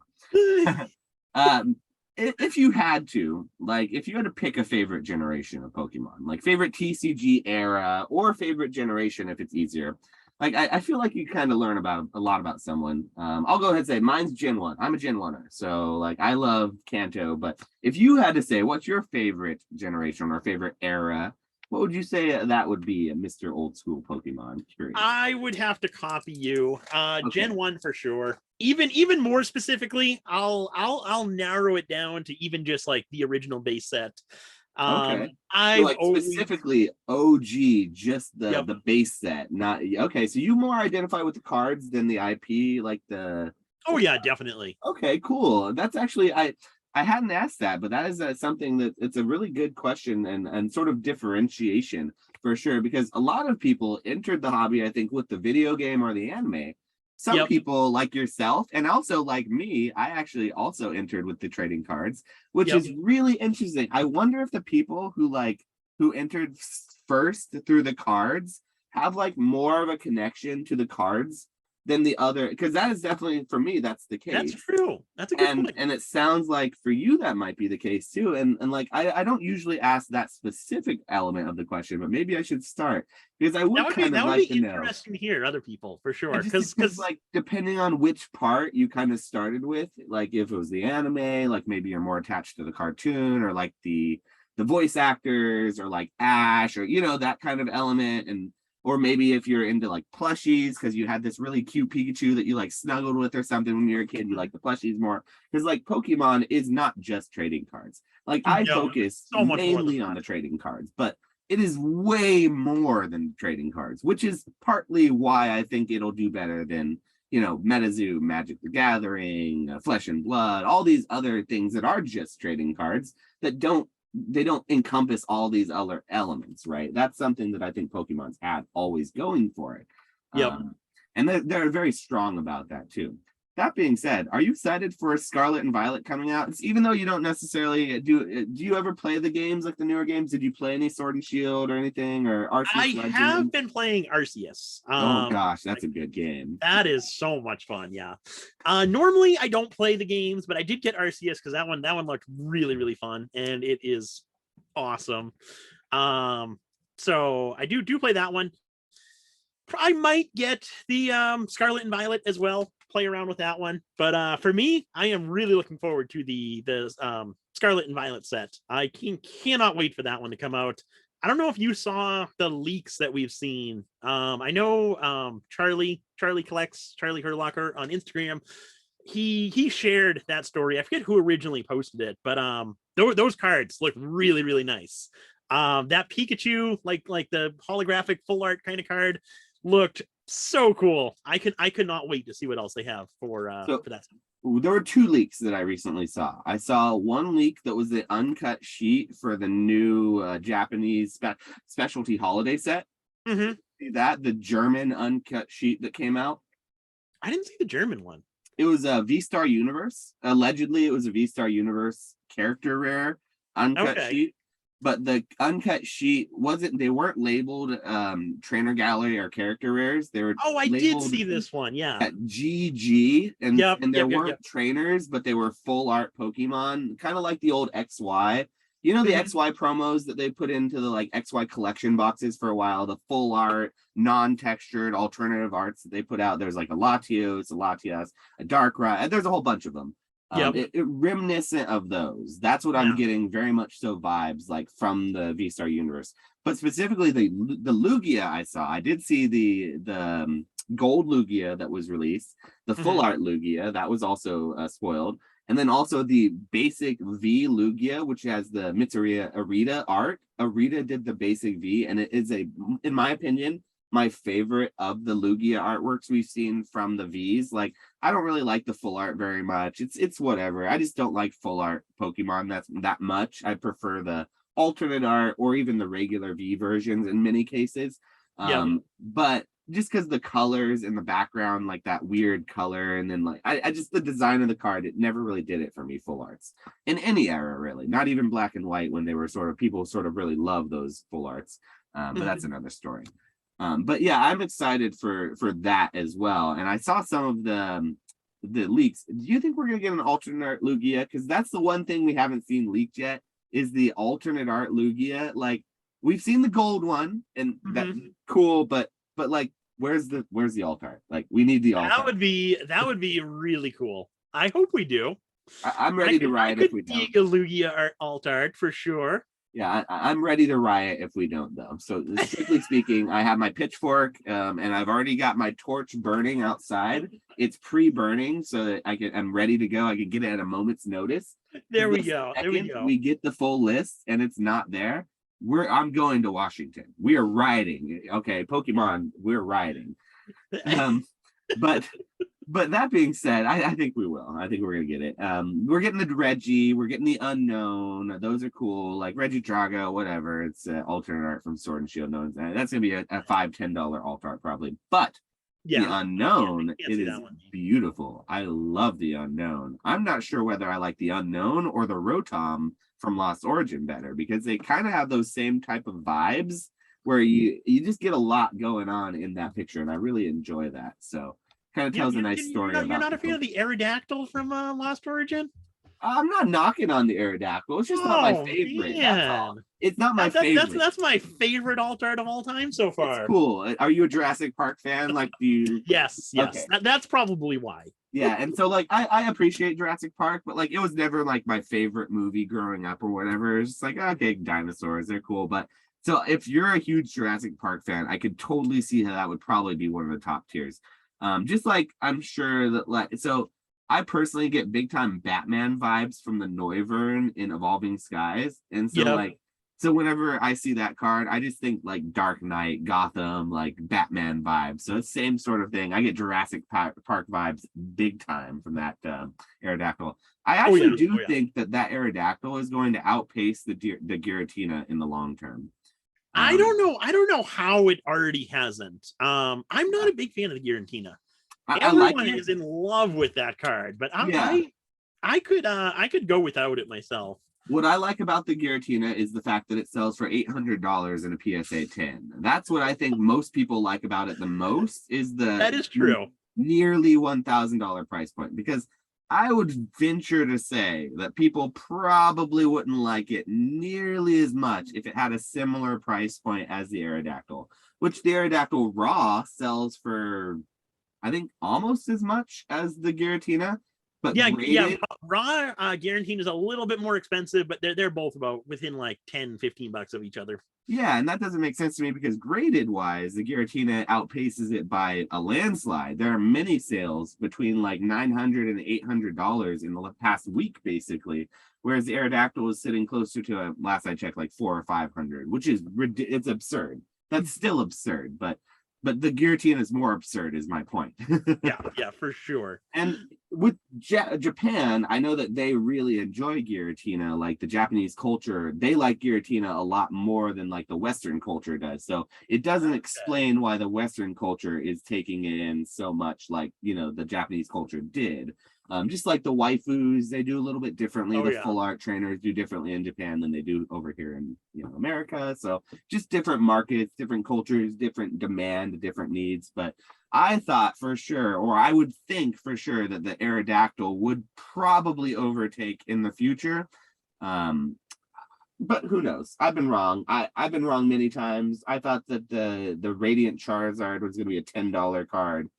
If you had to, like, if you had to pick a favorite generation of Pokemon, like favorite TCG era or favorite generation, if it's easier, like I feel like you kind of learn about a lot about someone. I'll go ahead and say mine's Gen 1. I'm a Gen 1er, so like I love Kanto. But if you had to say what's your favorite generation or favorite era, What would you say that would be, Mr. Old School Pokemon? Curious. I would have to copy you. Okay. Gen 1 for sure. Even more specifically, I'll narrow it down to even just like the original base set. Okay. So I've like always specifically OG, just Yep. the base set, not okay. So you more identify with the cards than the IP, like the. Oh yeah, definitely. Okay, cool. That's actually I hadn't asked that, but that is something that it's a really good question and sort of differentiation for sure because a lot of people entered the hobby I think with the video game or the anime. Some Yep. people like yourself and also like me, I actually also entered with the trading cards, which Yep. is really interesting. I wonder if the people who entered first through the cards have like more of a connection to the cards than the other, because that is definitely for me that's the case. That's true. That's a good point. And it sounds like for you that might be the case too. And like I don't usually ask that specific element of the question, but maybe I should start because I would kind of like to know. Interesting to hear other people for sure. Because like depending on which part you kind of started with, like if it was the anime, like maybe you're more attached to the cartoon or like the voice actors or like Ash or that kind of element. And or maybe if you're into like plushies because you had this really cute Pikachu that you like snuggled with or something when you were a kid, you like the plushies more. Because like Pokemon is not just trading cards. Like I focus so much mainly on the trading cards, but it is way more than trading cards, which is partly why I think it'll do better than MetaZoo, Magic the Gathering, Flesh and Blood, all these other things that are just trading cards that don't encompass all these other elements, right? That's something that I think Pokemon's had always going for it. Yep. And they're very strong about that too. That being said, are you excited for Scarlet and Violet coming out? It's, even though you don't necessarily do you ever play the games, like the newer games? Did you play any Sword and Shield or anything, or Arceus I Legends? have been playing Arceus. Oh gosh, that's a good game. That is so much fun. Yeah. Normally I don't play the games, but I did get Arceus because that one looked really, really fun, and it is awesome. So I do play that one. I might get the Scarlet and Violet as well, play around with that one. But for me, I am really looking forward to the Scarlet and Violet set. I cannot wait for that one to come out. I don't know if you saw the leaks that we've seen. I know Charlie collects, Charlie Herlocker on Instagram. He shared that story. I forget who originally posted it, but those cards look really, really nice. That Pikachu, like the holographic full art kind of card, looked so cool. I could not wait to see what else they have for that. There were two leaks that I recently saw. I saw one leak that was the uncut sheet for the new Japanese specialty holiday set. Mm-hmm. See that? The German uncut sheet that came out. I didn't see the German one. It was a V-Star Universe. Allegedly, it was a V-Star Universe character rare uncut sheet. But the uncut sheet they weren't labeled trainer gallery or character rares. They were I did see this one, yeah. At GG, and there weren't trainers, but they were full art Pokemon, kind of like the old XY. The XY promos that they put into the like XY collection boxes for a while, the full art, non-textured alternative arts that they put out. There's like a Latios, a Latias, a Darkrai, there's a whole bunch of them. It reminiscent of those. That's what I'm getting very much so vibes like from the V-Star universe. But specifically the Lugia I saw. I did see the gold Lugia that was released, the full art Lugia that was also spoiled, and then also the basic V Lugia, which has the Mitsuria Arita art. Arita did the basic V, and it is in my opinion, my favorite of the Lugia artworks we've seen from the Vs. Like, I don't really like the full art very much. It's whatever. I just don't like full art Pokemon that much. I prefer the alternate art or even the regular V versions in many cases. But just because the colors in the background, like that weird color, and then like I just the design of the card, it never really did it for me. Full arts in any era, really, not even black and white when they were people really love those full arts. But that's another story. But yeah, I'm excited for that as well. And I saw some of the leaks. Do you think we're gonna get an alternate art Lugia? Because that's the one thing we haven't seen leaked yet, is the alternate art Lugia. Like, we've seen the gold one, and that's cool, but like, where's the alt art? Like, we need the alt art. That would be really cool. I hope we do. I'm ready to ride if we don't. I could dig a Lugia alt art for sure. Yeah, I'm ready to riot if we don't, though. So strictly speaking, I have my pitchfork, and I've already got my torch burning outside. It's pre-burning, so that I'm ready to go. I can get it at a moment's notice. There we The go. There we second go. we get the full list and it's not there, I'm going to Washington. We are rioting. Okay, Pokemon, we're rioting. Um, but that being said, I think we will. I think we're gonna get it. We're getting the Reggie, we're getting the unknown. Those are cool, like Reggie Drago, whatever. It's alternate art from Sword and Shield. No, that's gonna be a $5-10 alt art probably. But the unknown, it is beautiful. I love the unknown. I'm not sure whether I like the unknown or the Rotom from Lost Origin better, because they kind of have those same type of vibes where you just get a lot going on in that picture, and I really enjoy that. So kind of tells a nice story. You're not a fan of the Aerodactyl from Lost Origin? I'm not knocking on the Aerodactyl. It's just not my favorite. That's all. It's not my favorite. That's my favorite alt art of all time so far. It's cool. Are you a Jurassic Park fan? Like, do you? Yes. Okay. That's probably why. Yeah, and so like I appreciate Jurassic Park, but like it was never like my favorite movie growing up or whatever. It's just like, okay, dinosaurs, they're cool. But so if you're a huge Jurassic Park fan, I could totally see how that would probably be one of the top tiers. Just like I'm sure that like so I personally get big time Batman vibes from the Noivern in Evolving Skies. And so like so whenever I see that card, I just think like Dark Knight, Gotham, like Batman vibes. So it's same sort of thing. I get Jurassic Park vibes big time from that Aerodactyl. I actually think that Aerodactyl is going to outpace the Giratina in the long term. I don't know how it already hasn't. I'm not a big fan of the Giratina. Everyone is in love with that card, but I could go without it myself. What I like about the Giratina is the fact that it sells for $800 in a PSA 10. That's what I think most people like about it the most, is that is true. Nearly $1,000 price point, because I would venture to say that people probably wouldn't like it nearly as much if it had a similar price point as the Aerodactyl, which the Aerodactyl raw sells for, I think, almost as much as the Giratina. But raw Giratina is a little bit more expensive, but they're both about within like 10-15 bucks of each other. Yeah, and that doesn't make sense to me, because graded wise, the Giratina outpaces it by a landslide. There are many sales between like $900 and $800 in the past week, basically, whereas the Aerodactyl is sitting closer to, last I checked, like $400 or $500, which is it's absurd. That's still absurd, but the Giratina is more absurd, is my point. yeah, for sure. And with Japan, I know that they really enjoy Giratina. Like the Japanese culture, they like Giratina a lot more than like the Western culture does. So it doesn't explain why the Western culture is taking it in so much, like, you know, the Japanese culture did. Just like the waifus, they do a little bit differently. The full art trainers do differently in Japan than they do over here in, you know, America. So just different markets, different cultures, different demand, different needs. But I thought for sure, or I would think for sure, that the Aerodactyl would probably overtake in the future. But who knows? I've been wrong. I've been wrong many times. I thought that the Radiant Charizard was going to be a $10 card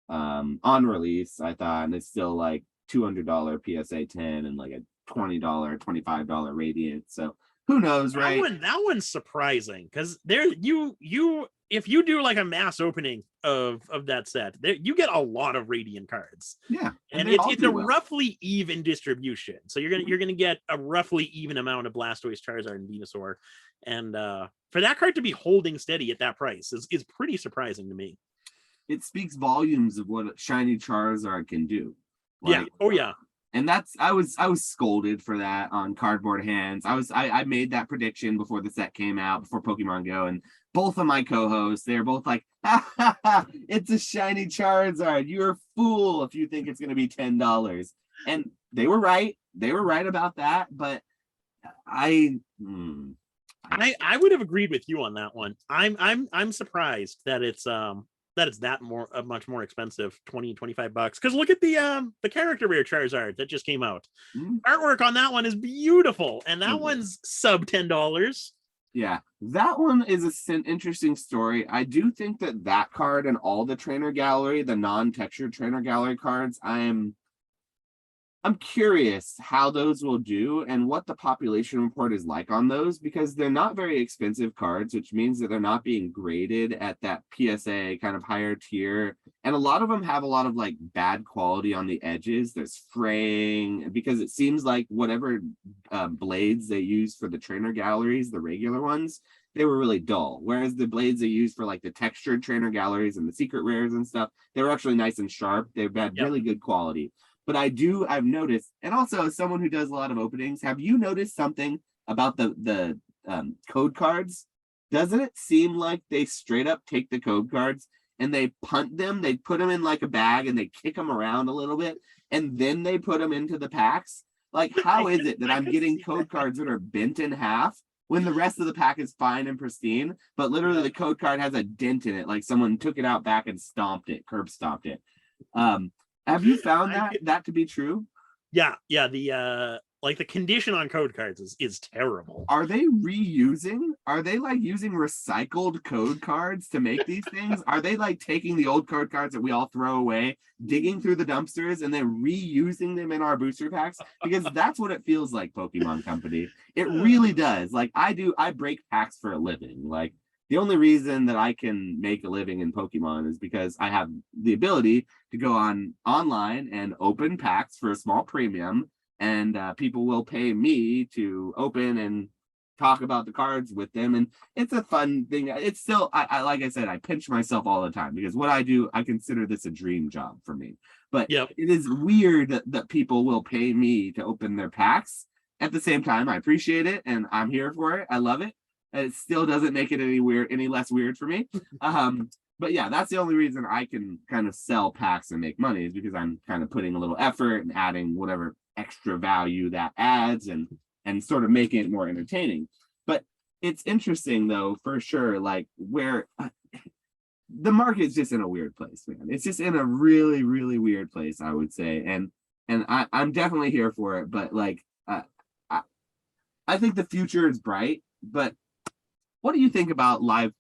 on release, I thought, and it's still like $200 PSA 10 and like a $20, $25 Radiant. So who knows, right? That one's surprising, because there you if you do like a mass opening of that set, there you get a lot of Radiant cards. Yeah, and it's a roughly even distribution. So you're gonna get a roughly even amount of Blastoise, Charizard, and Venusaur. And for that card to be holding steady at that price is pretty surprising to me. It speaks volumes of what shiny Charizard can do. Like, and that's I was scolded for that on Cardboard Hands. I made that prediction before the set came out, before Pokemon Go, and both of my co-hosts, they're both like, it's a shiny Charizard. You're a fool if you think it's gonna be $10. And they were right. They were right about that, but I would have agreed with you on that one. I'm surprised that it's much more expensive, $20-25. Because look at the character rare Charizard that just came out. Artwork on that one is beautiful, and that one's sub $10. Yeah, that one is an interesting story. I do think that card and all the trainer gallery, the non-textured trainer gallery cards, I'm I'm curious how those will do and what the population report is like on those, because they're not very expensive cards, which means that they're not being graded at that PSA kind of higher tier. And a lot of them have a lot of like bad quality on the edges. There's fraying because it seems like whatever blades they use for the trainer galleries, the regular ones, they were really dull. Whereas the blades they use for like the textured trainer galleries and the secret rares and stuff, they were actually nice and sharp. They've had Yep. really good quality. But I've noticed, and also as someone who does a lot of openings, have you noticed something about the code cards? Doesn't it seem like they straight up take the code cards and they punt them? They put them in like a bag and they kick them around a little bit, and then they put them into the packs. Like, how is it that I I'm could getting see code that. cards that are bent in half when the rest of the pack is fine and pristine, but literally the code card has a dent in it, like someone took it out back and stomped it, curb stomped it. Have you found I could, that to be true? yeah, the like the condition on code cards is terrible. Are they reusing? Are they like using recycled code cards to make these things? Are they like taking the old code cards that we all throw away, digging through the dumpsters, and then reusing them in our booster packs? Because that's what it feels like, Pokemon Company. It really does. Like I break packs for a living. Like the only reason that I can make a living in Pokemon is because I have the ability to go on online and open packs for a small premium, and people will pay me to open and talk about the cards with them, and it's a fun thing. It's still, I like I said, I pinch myself all the time because what I do, I consider this a dream job for me. But Yep. it is weird that people will pay me to open their packs. At the same time, I appreciate it and I'm here for it. I love it. It still doesn't make it any less weird for me. But yeah, that's the only reason I can kind of sell packs and make money, is because I'm kind of putting a little effort and adding whatever extra value that adds, and sort of making it more entertaining. But it's interesting though, for sure, like where the market's just in a weird place, man. It's just in a really, really weird place, I would say. And I'm definitely here for it, but like I, I think the future is bright. But what do you think about live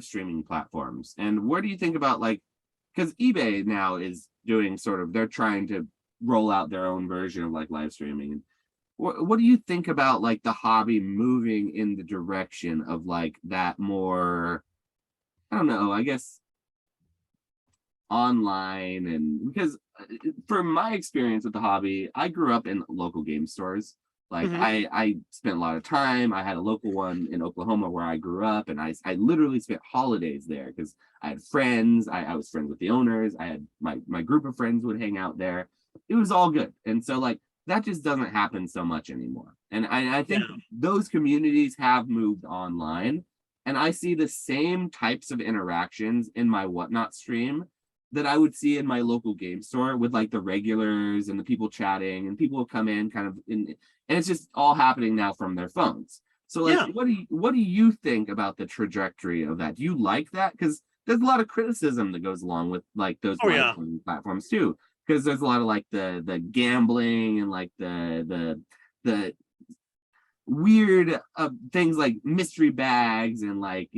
streaming platforms, and where do you think about, like, because eBay now is doing sort of, they're trying to roll out their own version of like live streaming. What do you think about like the hobby moving in the direction of like that more, I don't know, I guess online? And because from my experience with the hobby, I grew up in local game stores. Like Mhm. I spent a lot of time. I had a local one in Oklahoma where I grew up, and I literally spent holidays there because I had friends. I was friends with the owners. I had my group of friends would hang out there. It was all good. And so like that just doesn't happen so much anymore. And I think Yeah. those communities have moved online, and I see the same types of interactions in my Whatnot stream that I would see in my local game store with like the regulars and the people chatting, and people will come in kind of in, and it's just all happening now from their phones. So like Yeah. what do you think about the trajectory of that? Do you like that? Because there's a lot of criticism that goes along with like those Oh live yeah. streaming platforms too. Because there's a lot of like the gambling and like the weird things like mystery bags, and like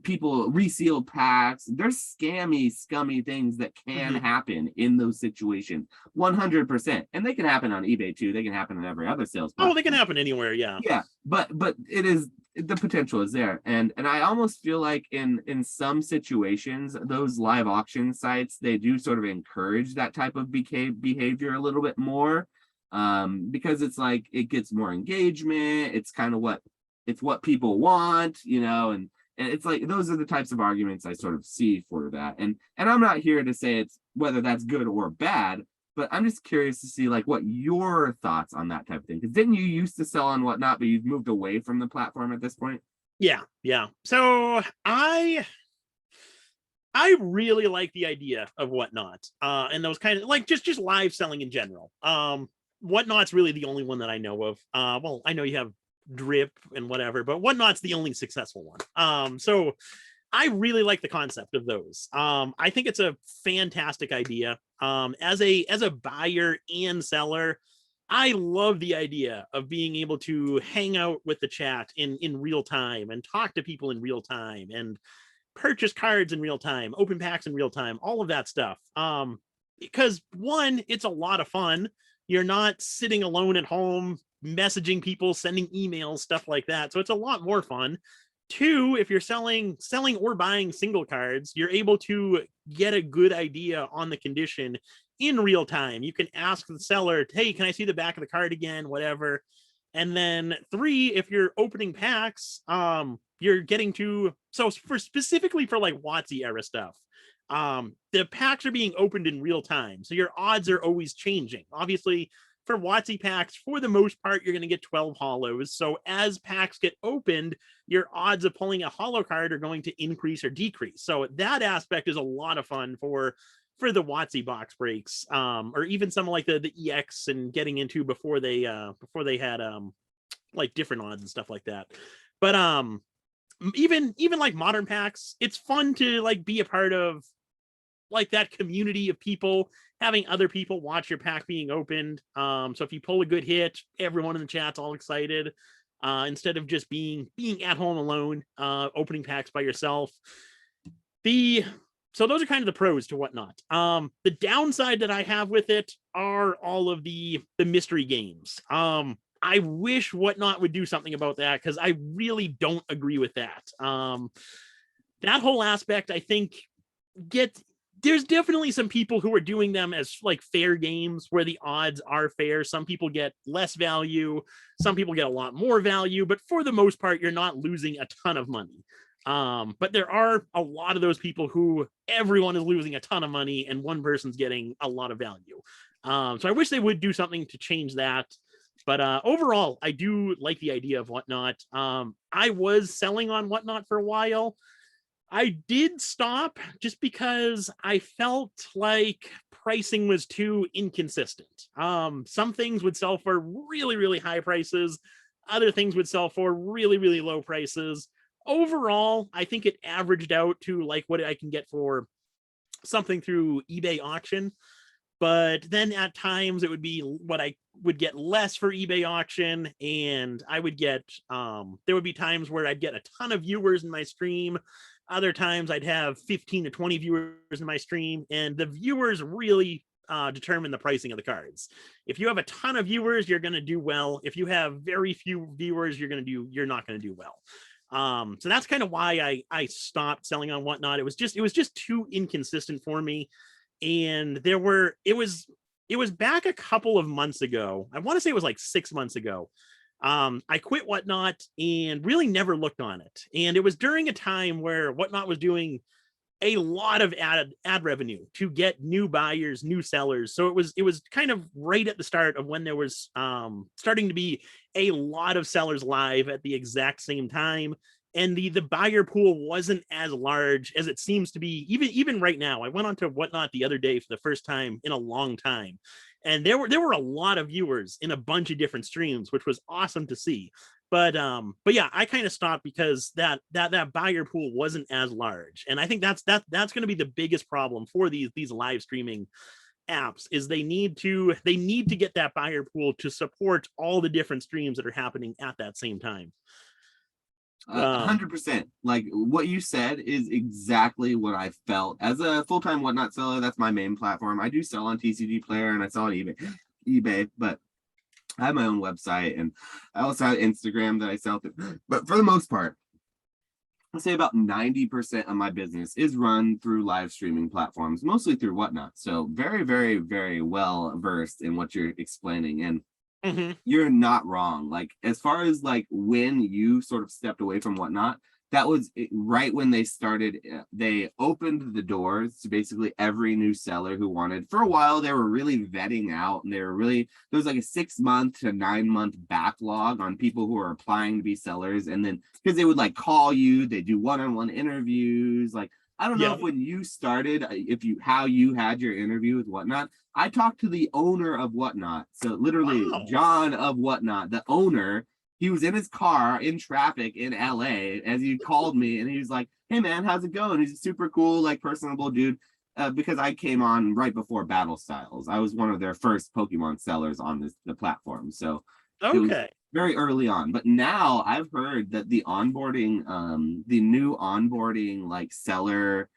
people resealed packs. There's scammy, scummy things that can Mhm. happen in those situations, 100%. And they can happen on eBay too. They can happen on every other sales Oh, they can platform. happen anywhere. Yeah. Yeah, but it is, the potential is there. And I almost feel like in some situations, those live auction sites, they do sort of encourage that type of behavior a little bit more, because it's like it gets more engagement. It's kind of what people want, and it's like those are the types of arguments I sort of see for that. And I'm not here to say it's whether that's good or bad, but I'm just curious to see like what your thoughts on that type of thing. Because didn't you used to sell on Whatnot, but you've moved away from the platform at this point? Yeah. Yeah. So I really like the idea of Whatnot, and those kind of like just live selling in general. Whatnot's really the only one that I know of. Well, I know you have Drip and whatever, but Whatnot's the only successful one. So I really like the concept of those. I think it's a fantastic idea. As a buyer and seller, I love the idea of being able to hang out with the chat in real time and talk to people in real time and purchase cards in real time, open packs in real time, all of that stuff. Because one, it's a lot of fun. You're not sitting alone at home, messaging people, sending emails, stuff like that. So it's a lot more fun. Two, if you're selling or buying single cards, you're able to get a good idea on the condition in real time. You can ask the seller, hey, can I see the back of the card again? Whatever. And then three, if you're opening packs, you're getting to, so for specifically for like WotC era stuff, the packs are being opened in real time. So your odds are always changing. Obviously, for WotC packs, for the most part, you're going to get 12 holos. So as packs get opened, your odds of pulling a holo card are going to increase or decrease. So that aspect is a lot of fun for the WotC box breaks, or even some like the EX and getting into before they had like different odds and stuff like that. But even like modern packs, it's fun to like be a part of like that community of people, having other people watch your pack being opened. So if you pull a good hit, everyone in the chat's all excited, instead of just being at home alone, opening packs by yourself. So those are kind of the pros to Whatnot. The downside that I have with it are all of the mystery games. I wish Whatnot would do something about that, because I really don't agree with that. That whole aspect, I think, there's definitely some people who are doing them as like fair games where the odds are fair. Some people get less value, some people get a lot more value, but for the most part, you're not losing a ton of money. But there are a lot of those people who everyone is losing a ton of money and one person's getting a lot of value. So I wish they would do something to change that. But overall, I do like the idea of Whatnot. I was selling on Whatnot for a while. I did stop just because I felt like pricing was too inconsistent. Some things would sell for really, really high prices. Other things would sell for really, really low prices. Overall, I think it averaged out to like what I can get for something through eBay auction. But then at times it would be what I would get less for eBay auction. And I would get, there would be times where I'd get a ton of viewers in my stream. Other times I'd have 15 to 20 viewers in my stream, and the viewers really determine the pricing of the cards. If you have a ton of viewers, you're going to do well. If you have very few viewers, you're not going to do well. So that's kind of why I stopped selling on Whatnot. It was just too inconsistent for me. And it was back a couple of months ago. I want to say it was like 6 months ago. I quit Whatnot and really never looked on it. And it was during a time where Whatnot was doing a lot of ad revenue to get new buyers, new sellers. So it was kind of right at the start of when there was starting to be a lot of sellers live at the exact same time. And the buyer pool wasn't as large as it seems to be even right now. I went onto Whatnot the other day for the first time in a long time. And there were a lot of viewers in a bunch of different streams, which was awesome to see. But yeah, I kind of stopped because that buyer pool wasn't as large. And I think that's going to be the biggest problem for these live streaming apps, is they need to get that buyer pool to support all the different streams that are happening at that same time. 100%. Like what you said is exactly what I felt as a full-time Whatnot seller. That's my main platform. I do sell on TCG Player and I sell on eBay, but I have my own website and I also have Instagram that I sell through. But for the most part, I'll say about 90% of my business is run through live streaming platforms, mostly through Whatnot. So very, very, very well versed in what you're explaining. And you're not wrong. Like as far as like when you sort of stepped away from Whatnot, that was right when they started. They opened the doors to basically every new seller who wanted. For a while, they were really vetting out, and there was like a 6 month to 9 month backlog on people who are applying to be sellers. And then because they would like call you, they do one-on-one interviews. Like I don't know if when you started, how you had your interview with Whatnot. I talked to the owner of Whatnot. So literally John of Whatnot, the owner, he was in his car in traffic in LA as he called me, and he was like, hey man, how's it going? He's a super cool, like personable dude. Because I came on right before Battle Styles. I was one of their first Pokemon sellers on the platform. So it was very early on. But now I've heard that the onboarding, the new onboarding like seller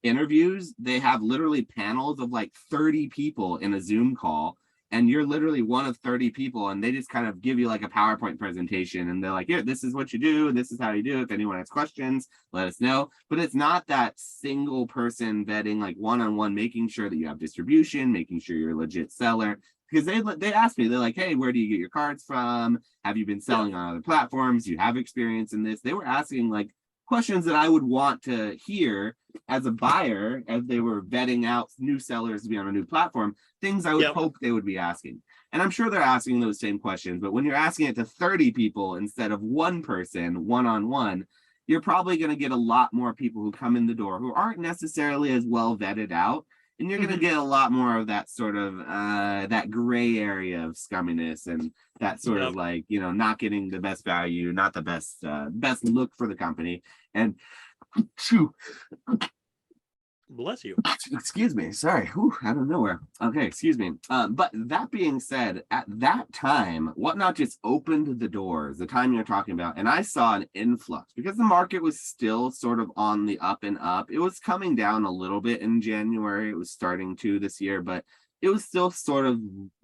interviews, they have literally panels of like 30 people in a Zoom call, and you're literally one of 30 people, and they just kind of give you like a PowerPoint presentation, and they're like, here, this is what you do, this is how you do it. If anyone has questions, let us know. But it's not that single person vetting, like one-on-one, making sure that you have distribution, making sure you're a legit seller. Because they asked me, they're like, hey, where do you get your cards from? Have you been selling on other platforms? You have experience in this? They were asking like questions that I would want to hear as a buyer as they were vetting out new sellers to be on a new platform, things I would hope they would be asking. And I'm sure they're asking those same questions, but when you're asking it to 30 people instead of one person, one-on-one, you're probably going to get a lot more people who come in the door who aren't necessarily as well vetted out. And you're going to get a lot more of that sort of that gray area of scumminess and that sort of like, you know, not getting the best value, not the best look for the company. And bless you. Excuse me. Sorry. Whew, out of nowhere. Okay, excuse me. But that being said, at that time, Whatnot just opened the doors, the time you're talking about, and I saw an influx because the market was still sort of on the up and up. It was coming down a little bit in January. It was starting to this year, but it was still sort of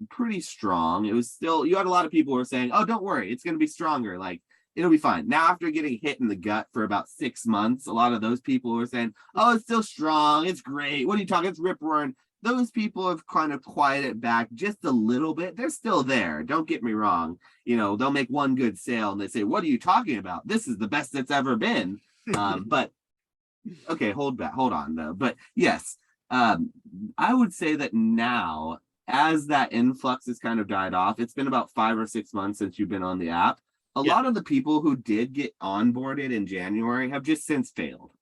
pretty strong. It was still, you had a lot of people who were saying, oh, don't worry, it's going to be stronger. Like, it'll be fine. Now, after getting hit in the gut for about 6 months, a lot of those people were saying, oh, it's still strong. It's great. What are you talking? It's rip roaring. Those people have kind of quieted back just a little bit. They're still there. Don't get me wrong. You know, they'll make one good sale and they say, what are you talking about? This is the best it's ever been. But okay, hold on though. But yes, I would say that now, as that influx has kind of died off, it's been about 5 or 6 months since you've been on the app. A lot of the people who did get onboarded in January have just since failed.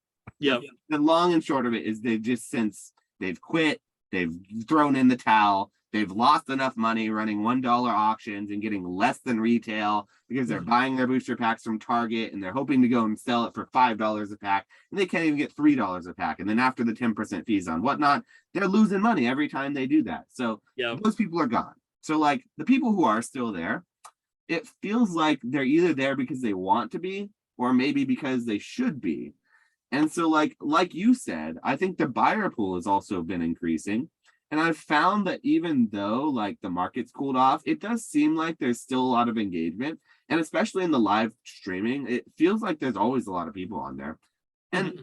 Yeah. The long and short of it is they've quit, they've thrown in the towel, they've lost enough money running $1 auctions and getting less than retail because they're buying their booster packs from Target and they're hoping to go and sell it for $5 a pack, and they can't even get $3 a pack. And then after the 10% fees on Whatnot, they're losing money every time they do that. So those people are gone. So like the people who are still there, it feels like they're either there because they want to be or maybe because they should be. And so like you said, I think the buyer pool has also been increasing. And I've found that even though like the market's cooled off, it does seem like there's still a lot of engagement. And especially in the live streaming, it feels like there's always a lot of people on there. And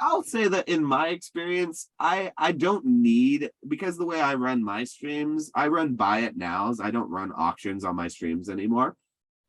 I'll say that in my experience, I don't need, because the way I run my streams, I run buy it nows. I don't run auctions on my streams anymore.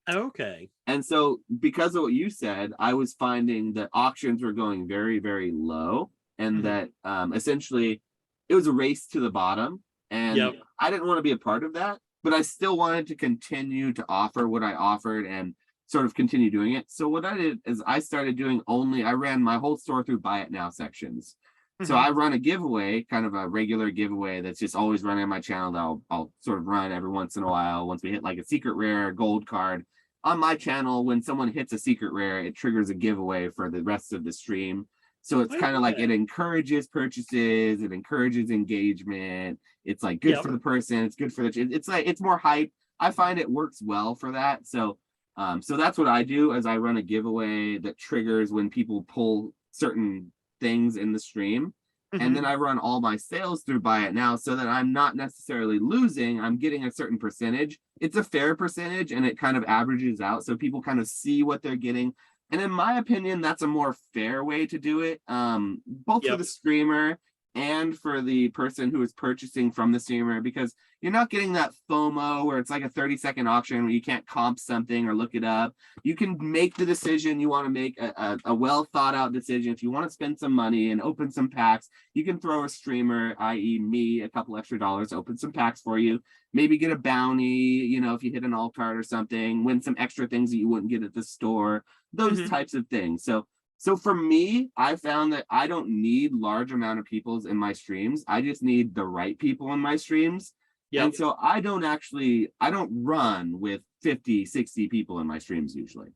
Okay. And so because of what you said, I was finding that auctions were going very, very low, and that essentially it was a race to the bottom. And I didn't want to be a part of that, but I still wanted to continue to offer what I offered and sort of continue doing it. So what I did is I started doing I ran my whole store through buy it now sections. So I run a giveaway, kind of a regular giveaway that's just always running on my channel that I'll sort of run every once in a while. Once we hit like a secret rare gold card on my channel, when someone hits a secret rare, it triggers a giveaway for the rest of the stream. So it's kind of like it encourages purchases, it encourages engagement. It's like good for the person. It's good for it's like, it's more hype. I find it works well for that. So that's what I do, as I run a giveaway that triggers when people pull certain things in the stream. And then I run all my sales through buy it now so that I'm not necessarily losing. I'm getting a certain percentage. It's a fair percentage and it kind of averages out so people kind of see what they're getting. And in my opinion, that's a more fair way to do it, both for the streamer and for the person who is purchasing from the streamer, because you're not getting that FOMO where it's like a 30-second auction where you can't comp something or look it up. You can make the decision you want to make, a well thought out decision. If you want to spend some money and open some packs, you can throw a streamer, i.e. me, a couple extra dollars, open some packs for you, maybe get a bounty, you know, if you hit an alt card or something, win some extra things that you wouldn't get at the store, those types of things. So for me, I found that I don't need large amount of people in my streams. I just need the right people in my streams. And so I don't run with 50, 60 people in my streams usually.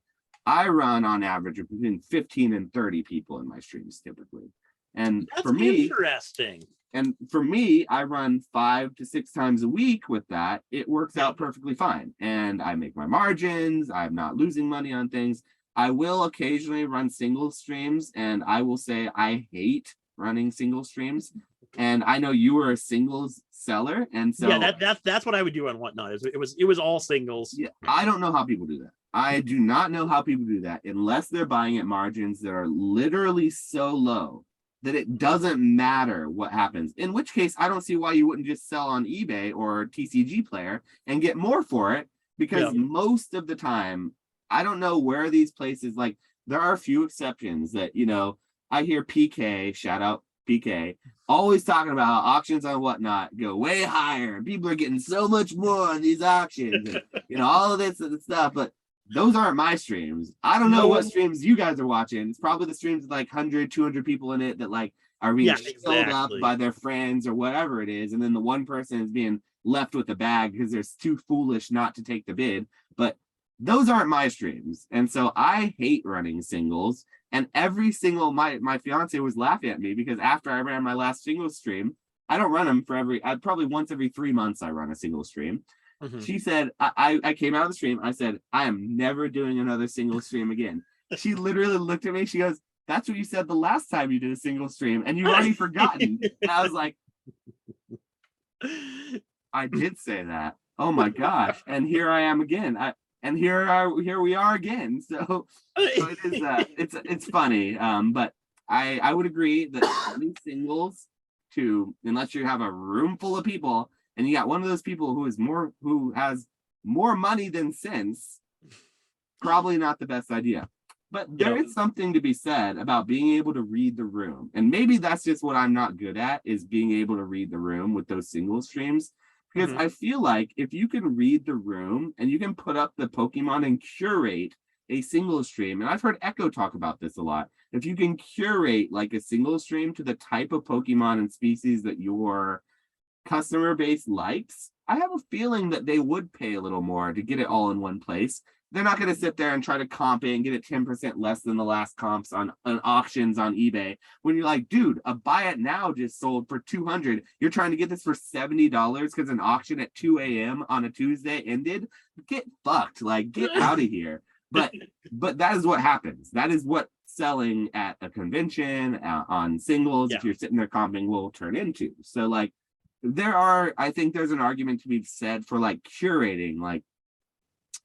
I run on average between 15 and 30 people in my streams typically. And that's for me, interesting. And for me, I run 5 to 6 times a week with that. It works out perfectly fine. And I make my margins. I'm not losing money on things. I will occasionally run single streams, and I will say I hate running single streams, and I know you were a singles seller, and so yeah, that's what I would do on Whatnot. It was all singles. yeah, I don't know how people do that. I do not know how people do that unless they're buying at margins that are literally so low that it doesn't matter what happens. In which case, I don't see why you wouldn't just sell on eBay or TCG Player and get more for it, because most of the time, I don't know where these places, like, there are a few exceptions that, you know, I hear PK, shout out PK, always talking about auctions on Whatnot go way higher. People are getting so much more on these auctions, and, you know, all of this and stuff. But those aren't my streams. I don't know what streams you guys are watching. It's probably the streams with like 100, 200 people in it that like are being filled up by their friends or whatever it is. And then the one person is being left with the bag because they're too foolish not to take the bid. But those aren't my streams. And so I hate running singles. And every single, my fiance was laughing at me because after I ran my last single stream, I don't run them for probably once every 3 months I run a single stream. Mm-hmm. She said, I came out of the stream. I said, I am never doing another single stream again. She literally looked at me. She goes, that's what you said the last time you did a single stream, and you've already forgotten. And I was like, I did say that. Oh my gosh. And here I am again. Here we are again. So it is it's funny. But I would agree that running singles unless you have a room full of people and you got one of those people who has more money than sense, probably not the best idea. But there is something to be said about being able to read the room. And maybe that's just what I'm not good at, is being able to read the room with those single streams. Because I feel like if you can read the room and you can put up the Pokemon and curate a single stream, and I've heard Echo talk about this a lot, if you can curate like a single stream to the type of Pokemon and species that your customer base likes, I have a feeling that they would pay a little more to get it all in one place. They're not going to sit there and try to comp it and get it 10% less than the last comps on auctions on eBay. When you're like, dude, a buy it now just sold for $200. You're trying to get this for $70 because an auction at 2 a.m. on a Tuesday ended. Get fucked. Like, get out of here. But that is what happens. That is what selling at a convention on singles, if you're sitting there comping, will turn into. So like, I think there's an argument to be said for like curating, like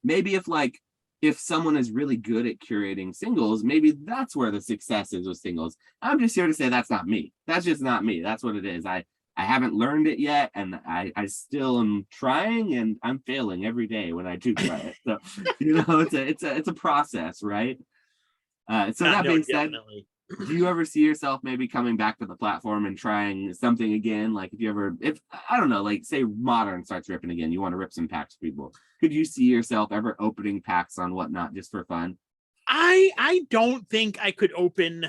maybe if someone is really good at curating singles, maybe that's where the success is with singles. I'm just here to say that's not me. That's just not me. That's what it is. I haven't learned it yet, and I still am trying, and I'm failing every day when I do try it. So you know, it's a process, right? So that being said, do you ever see yourself maybe coming back to the platform and trying something again? Like if I don't know, like say Modern starts ripping again, you want to rip some packs for people. Could you see yourself ever opening packs on Whatnot just for fun? I don't think I could open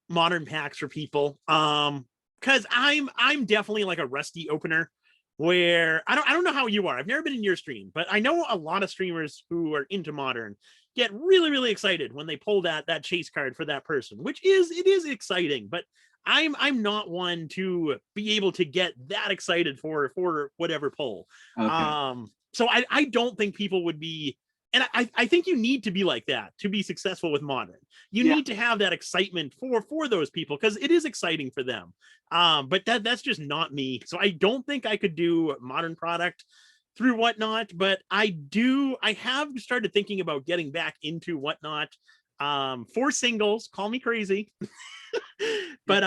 Modern packs for people. Because I'm definitely like a rusty opener, where I don't know how you are. I've never been in your stream, but I know a lot of streamers who are into Modern get really, really excited when they pull that chase card for that person, which it is exciting, but I'm not one to be able to get that excited for whatever pull. Okay. So I don't think people would be, and I think you need to be like that to be successful with Modern. You need to have that excitement for those people, because it is exciting for them. But that's just not me. So I don't think I could do Modern product through Whatnot, but I have started thinking about getting back into Whatnot for singles. Call me crazy. But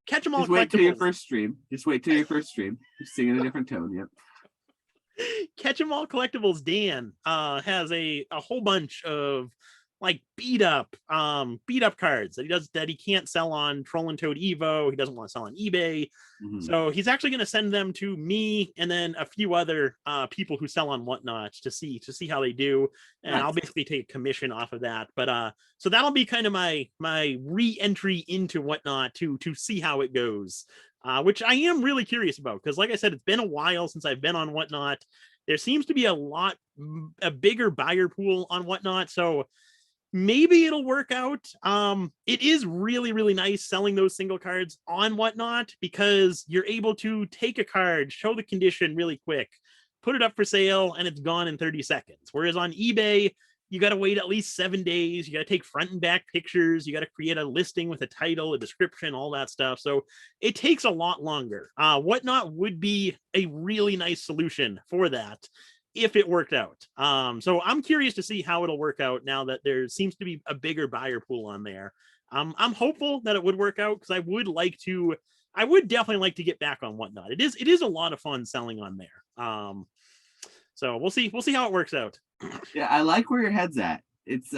catch them all. Just wait till your first stream. Just sing in a different tone. Yep. Catch 'em all collectibles. Dan has a whole bunch of like beat up cards that he can't sell on Troll and Toad Evo. He doesn't want to sell on eBay. Mm-hmm. So he's actually going to send them to me and then a few other people who sell on Whatnot to see how they do, and I'll basically take a commission off of that. But so that'll be kind of my re-entry into Whatnot to see how it goes. Which I am really curious about, because like I said, it's been a while since I've been on Whatnot. There seems to be a bigger buyer pool on Whatnot, so maybe it'll work out. It is really, really nice selling those single cards on Whatnot, because you're able to take a card, show the condition really quick, put it up for sale, and it's gone in 30 seconds. Whereas on eBay, you got to wait at least 7 days. You got to take front and back pictures. You got to create a listing with a title, a description, all that stuff. So it takes a lot longer. Whatnot would be a really nice solution for that if it worked out. So I'm curious to see how it'll work out now that there seems to be a bigger buyer pool on there. I'm hopeful that it would work out because I would definitely like to get back on Whatnot. It is a lot of fun selling on there. So we'll see how it works out. Yeah, I like where your head's at. It's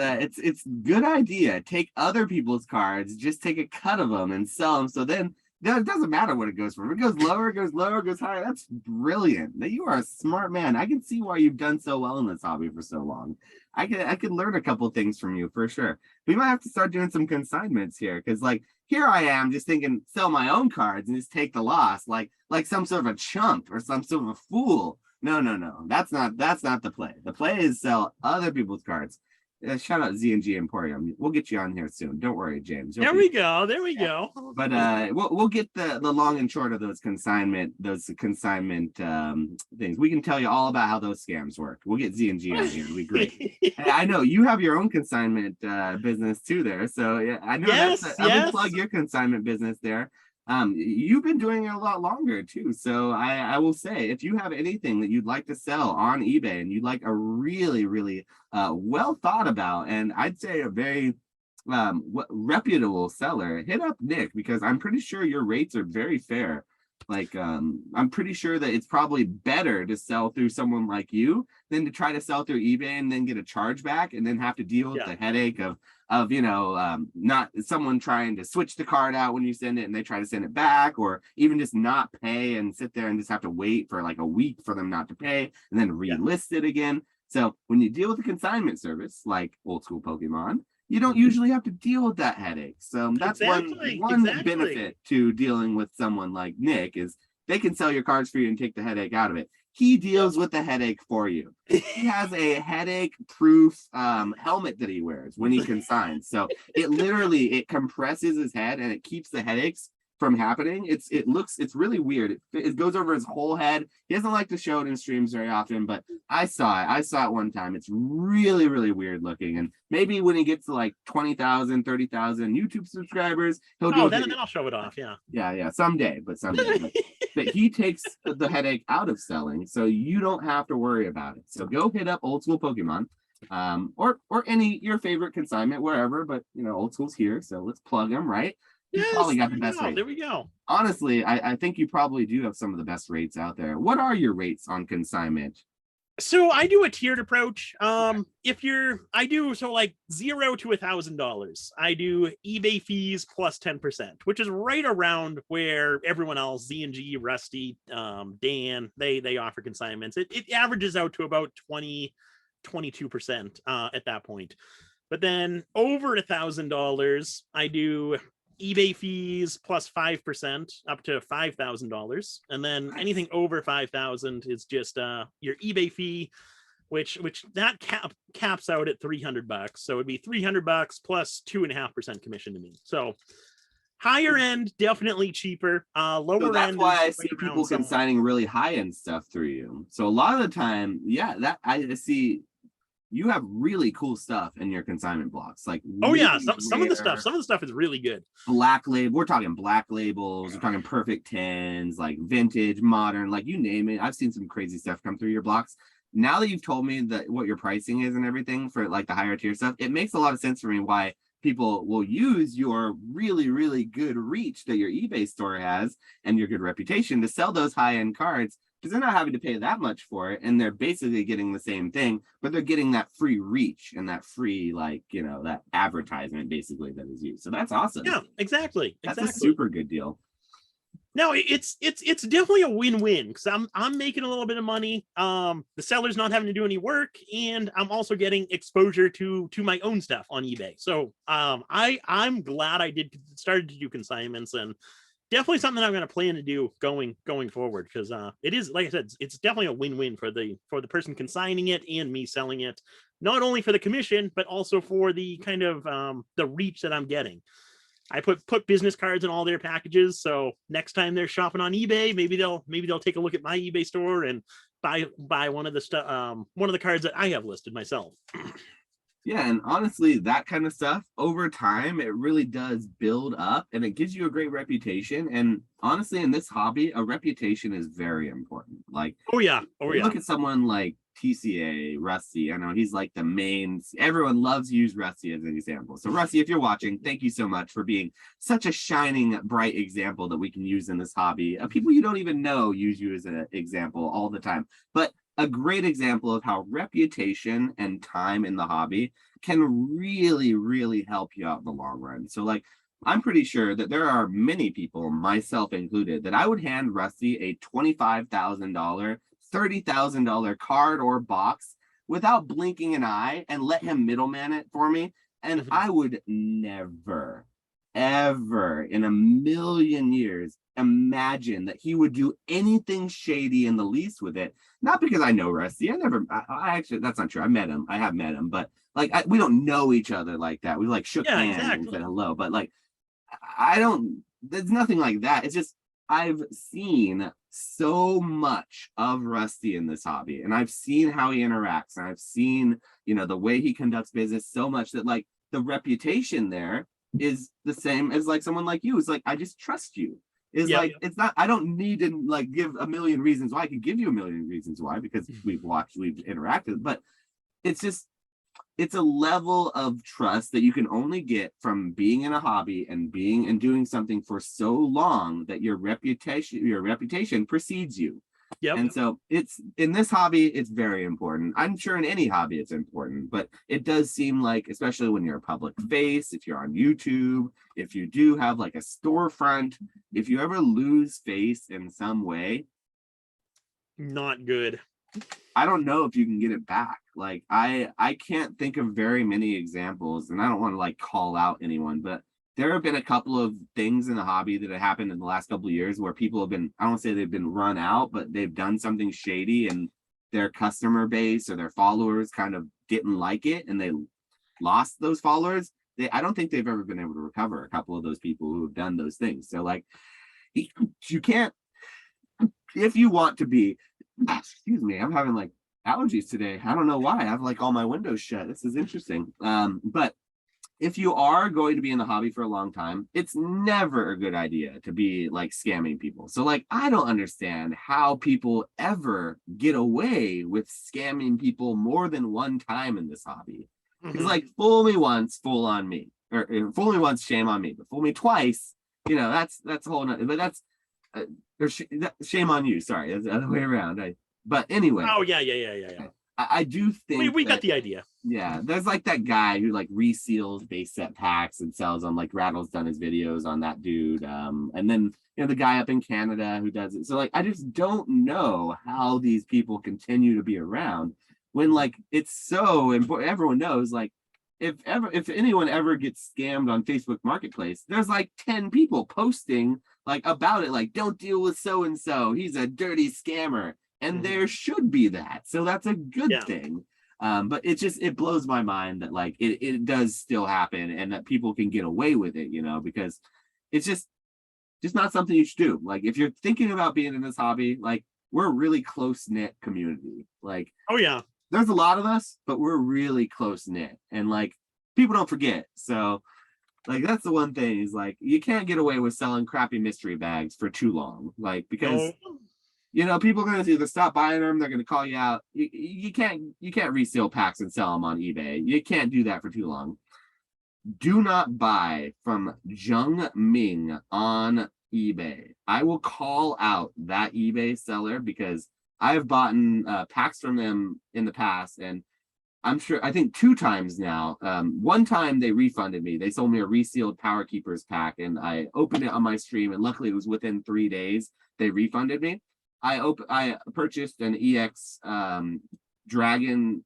good idea. Take other people's cards, just take a cut of them and sell them. So then it doesn't matter what it goes for. If it goes lower, it goes higher. That's brilliant. Now, you are a smart man. I can see why you've done so well in this hobby for so long. I could learn a couple things from you for sure. We might have to start doing some consignments here, because like here I am just thinking sell my own cards and just take the loss, like some sort of a chump or some sort of a fool. No. That's not the play. The play is sell other people's cards. Shout out Z&G Emporium. We'll get you on here soon. Don't worry, James. There we go. But we'll get the long and short of those consignment things. We can tell you all about how those scams work. We'll get Z&G on here. It'll be great. Hey, I know you have your own consignment business too there. So yeah, I know I will plug your consignment business there. You've been doing it a lot longer too. So I will say, if you have anything that you'd like to sell on eBay and you'd like a really, really well thought about, and I'd say a very reputable seller, hit up Nick, because I'm pretty sure your rates are very fair. Like, I'm pretty sure that it's probably better to sell through someone like you than to try to sell through eBay and then get a chargeback and then have to deal with the headache of not someone trying to switch the card out when you send it and they try to send it back, or even just not pay and sit there and just have to wait for like a week for them not to pay and then relist it again. So when you deal with a consignment service like Old Skool Pokemon, you don't usually have to deal with that headache. So that's one benefit to dealing with someone like Nick, is they can sell your cards for you and take the headache out of it. He deals with the headache for you. He has a headache-proof helmet that he wears when he consigns. So it compresses his head and it keeps the headaches from happening. It's really weird. It goes over his whole head. He doesn't like to show it in streams very often, but I saw it one time. It's really, really weird looking. And maybe when he gets to like 20,000, 30,000 YouTube subscribers, he'll do it. Then I'll show it off. Yeah. Someday. But he takes the headache out of selling, so you don't have to worry about it. So go hit up Old Skool Pokemon, or any your favorite consignment wherever. But Old Skool's here, so let's plug them, right? You probably got the best rate. There we go. Honestly, I think you probably do have some of the best rates out there. What are your rates on consignment? So I do a tiered approach. I do like $0 to $1,000. I do eBay fees plus 10%, which is right around where everyone else, Z&G, Rusty, Dan, they offer consignments. It averages out to about 22% at that point. But then over $1,000, I do eBay fees plus 5% up to $5,000, and then anything over 5,000 is just your eBay fee, which that caps out at $300. So it'd be $300 plus 2.5% commission to me. So higher end, definitely cheaper. Lower end. That's why I see people consigning really high end stuff through you. So a lot of the time, that I see. You have really cool stuff in your consignment blocks. Like, some of the stuff is really good. Black label. We're talking black labels. We're talking perfect 10s, like vintage, modern, like you name it. I've seen some crazy stuff come through your blocks. Now that you've told me that what your pricing is and everything for like the higher tier stuff, it makes a lot of sense for me why people will use your really, really good reach that your eBay store has and your good reputation to sell those high-end cards, because they're not having to pay that much for it, and they're basically getting the same thing, but they're getting that free reach and that free, that advertisement basically that is used. So that's awesome. Yeah, exactly. That's a super good deal. No, it's definitely a win-win, because I'm making a little bit of money. The seller's not having to do any work, and I'm also getting exposure to my own stuff on eBay. So I'm glad I started to do consignments, and definitely something I'm going to plan to do going forward, because it is, like I said, it's definitely a win-win for the person consigning it and me selling it, not only for the commission but also for the kind of the reach that I'm getting. I put business cards in all their packages, so next time they're shopping on eBay, maybe they'll take a look at my eBay store and buy one of the cards that I have listed myself. Yeah, and honestly, that kind of stuff over time, it really does build up and it gives you a great reputation. And honestly, in this hobby, a reputation is very important. Like, Oh yeah, oh you yeah. look at someone like TCA, Rusty. I know he's like the main, everyone loves to use Rusty as an example. So, Rusty, if you're watching, thank you so much for being such a shining, bright example that we can use in this hobby. People you don't even know use you as an example all the time. But a great example of how reputation and time in the hobby can really, really help you out in the long run. So, like, I'm pretty sure that there are many people, myself included, that I would hand Rusty a $25,000, $30,000 card or box without blinking an eye and let him middleman it for me. And Mhm. I would never, ever in a million years imagine that he would do anything shady in the least with it. Not because I know Rusty. I actually, that's not true. I met him. I have met him, but like, we don't know each other like that. We like shook Yeah, hands and said exactly. hello, but like, I don't, there's nothing like that. It's just, I've seen so much of Rusty in this hobby and I've seen how he interacts and I've seen, the way he conducts business so much that like the reputation there is the same as like someone like you. It's like, I just trust you. Is Yeah, like, it's not, I don't need to like give a million reasons why. I could give you a million reasons why because we've interacted, but it's just, it's a level of trust that you can only get from being in a hobby and being and doing something for so long that your reputation precedes you. yep. And so it's in this hobby, it's very important. I'm sure in any hobby it's important, but it does seem like, especially when you're a public face, if you're on YouTube, if you do have like a storefront, if you ever lose face in some way, Not good. I don't know if you can get it back. Like I can't think of very many examples, and I don't want to like call out anyone, but there have been a couple of things in the hobby that have happened in the last couple of years where people have been, I don't say they've been run out, but they've done something shady and their customer base or their followers kind of didn't like it and they lost those followers. I don't think they've ever been able to recover a couple of those people who have done those things. So like you can't, if you want to be, excuse me, I'm having like allergies today. I don't know why. I have like all my windows shut. This is interesting. But if you are going to be in the hobby for a long time, it's never a good idea to be like scamming people. So like I don't understand how people ever get away with scamming people more than one time in this hobby. It's Mhm. like fool me once, fool on me. Or fool me once, shame on me. But fool me twice, that's a whole nother, but that's uh, shame on you. Sorry, that's the other way around. But anyway, Oh yeah, yeah, yeah, yeah, yeah. I do We think we got that, the idea. yeah, there's like that guy who like reseals base set packs and sells them. Like Rattle's done his videos on that dude. And then the guy up in Canada who does it. So like I just don't know how these people continue to be around when like it's so important. Everyone knows like if anyone ever gets scammed on Facebook Marketplace, there's like 10 people posting like about it, like don't deal with so and so. He's a dirty scammer. And Mhm. there should be that. So that's a good Yeah. thing. But it blows my mind that like it does still happen and that people can get away with it, because it's just not something you should do. Like if you're thinking about being in this hobby, like we're a really close knit community. Like Oh yeah. there's a lot of us, but we're really close knit and like people don't forget. So like that's the one thing is like you can't get away with selling crappy mystery bags for too long. Like because No. people are going to either stop buying them, they're going to call you out. You can't resale packs and sell them on eBay. You can't do that for too long. Do not buy from Jung Ming on eBay. I will call out that eBay seller because I've bought packs from them in the past, and I think 2 times now. One time they refunded me. They sold me a resealed Power Keepers pack, and I opened it on my stream, and luckily it was within 3 days. They refunded me. I purchased an EX Dragon,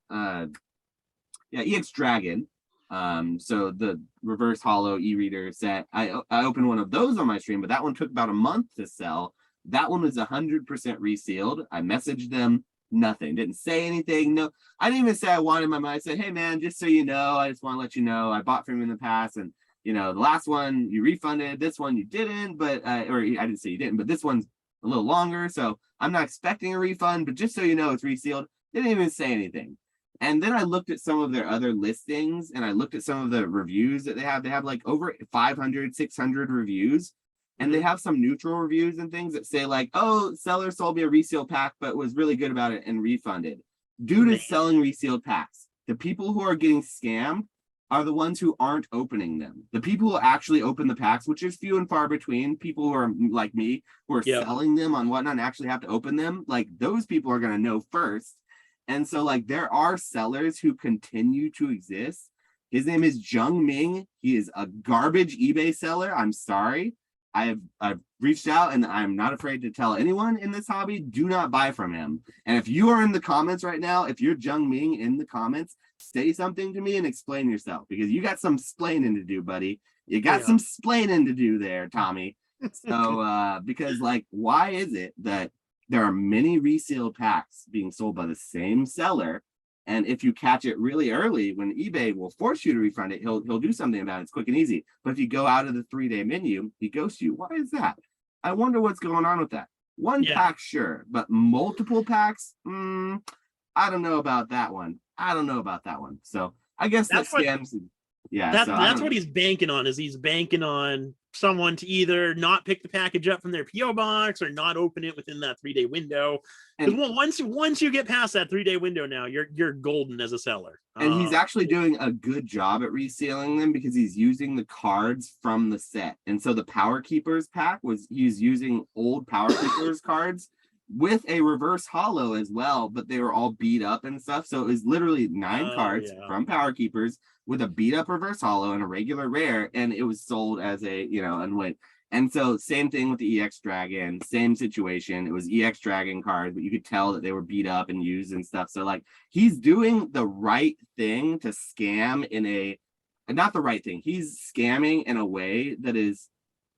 EX Dragon. So the reverse hollow e-reader set. I opened one of those on my stream, but that one took about a month to sell. That one was 100% resealed. I messaged them, nothing, didn't say anything. No, I didn't even say I wanted my money. I said, hey man, just so you know, I just want to let you know I bought from you in the past, and the last one you refunded, this one you didn't, but or I didn't say you didn't, but this one's a little longer, so I'm not expecting a refund, but just so you know, it's resealed. They didn't even say anything. And then I looked at some of their other listings and I looked at some of the reviews that they have. They have like over 500, 600 reviews. And they have some neutral reviews and things that say like, oh, seller sold me a reseal pack, but was really good about it and refunded. Dude is selling resealed packs. The people who are getting scammed are the ones who aren't opening them. The people who actually open the packs, which is few and far between, people who are like me, who are selling them on whatnot and actually have to open them, like those people are going to know first. And so like there are sellers who continue to exist. His name is Jung Ming. He is a garbage eBay seller. I'm sorry. I've reached out and I'm not afraid to tell anyone in this hobby, do not buy from him. And if you are in the comments right now, if you're Jung Ming in the comments, say something to me and explain yourself, because you got some splaining to do, buddy. You got some splaining to do there, Tommy. So because like, why is it that there are many resealed packs being sold by the same seller? And if you catch it really early, when eBay will force you to refund it, he'll do something about it. It's quick and easy. But if you go out of the 3-day menu, he ghosts you. Why is that? I wonder what's going on with that. One pack, sure, but multiple packs, I don't know about that one. So I guess that's scams. That's what he's banking on. Is he's banking on someone to either not pick the package up from their PO box or not open it within that 3-day window. Because once you get past that 3-day window, now you're golden as a seller. And he's actually doing a good job at resealing them because he's using the cards from the set. And so the Power Keepers pack he's using old Power Keepers cards with a reverse holo as well, but they were all beat up and stuff. So it was literally 9 cards from Power Keepers with a beat up reverse holo and a regular rare, and it was sold as a unwin. And so same thing with the EX Dragon, same situation. It was EX Dragon cards, but you could tell that they were beat up and used and stuff. So like he's doing the right thing to scam not the right thing. He's scamming in a way that is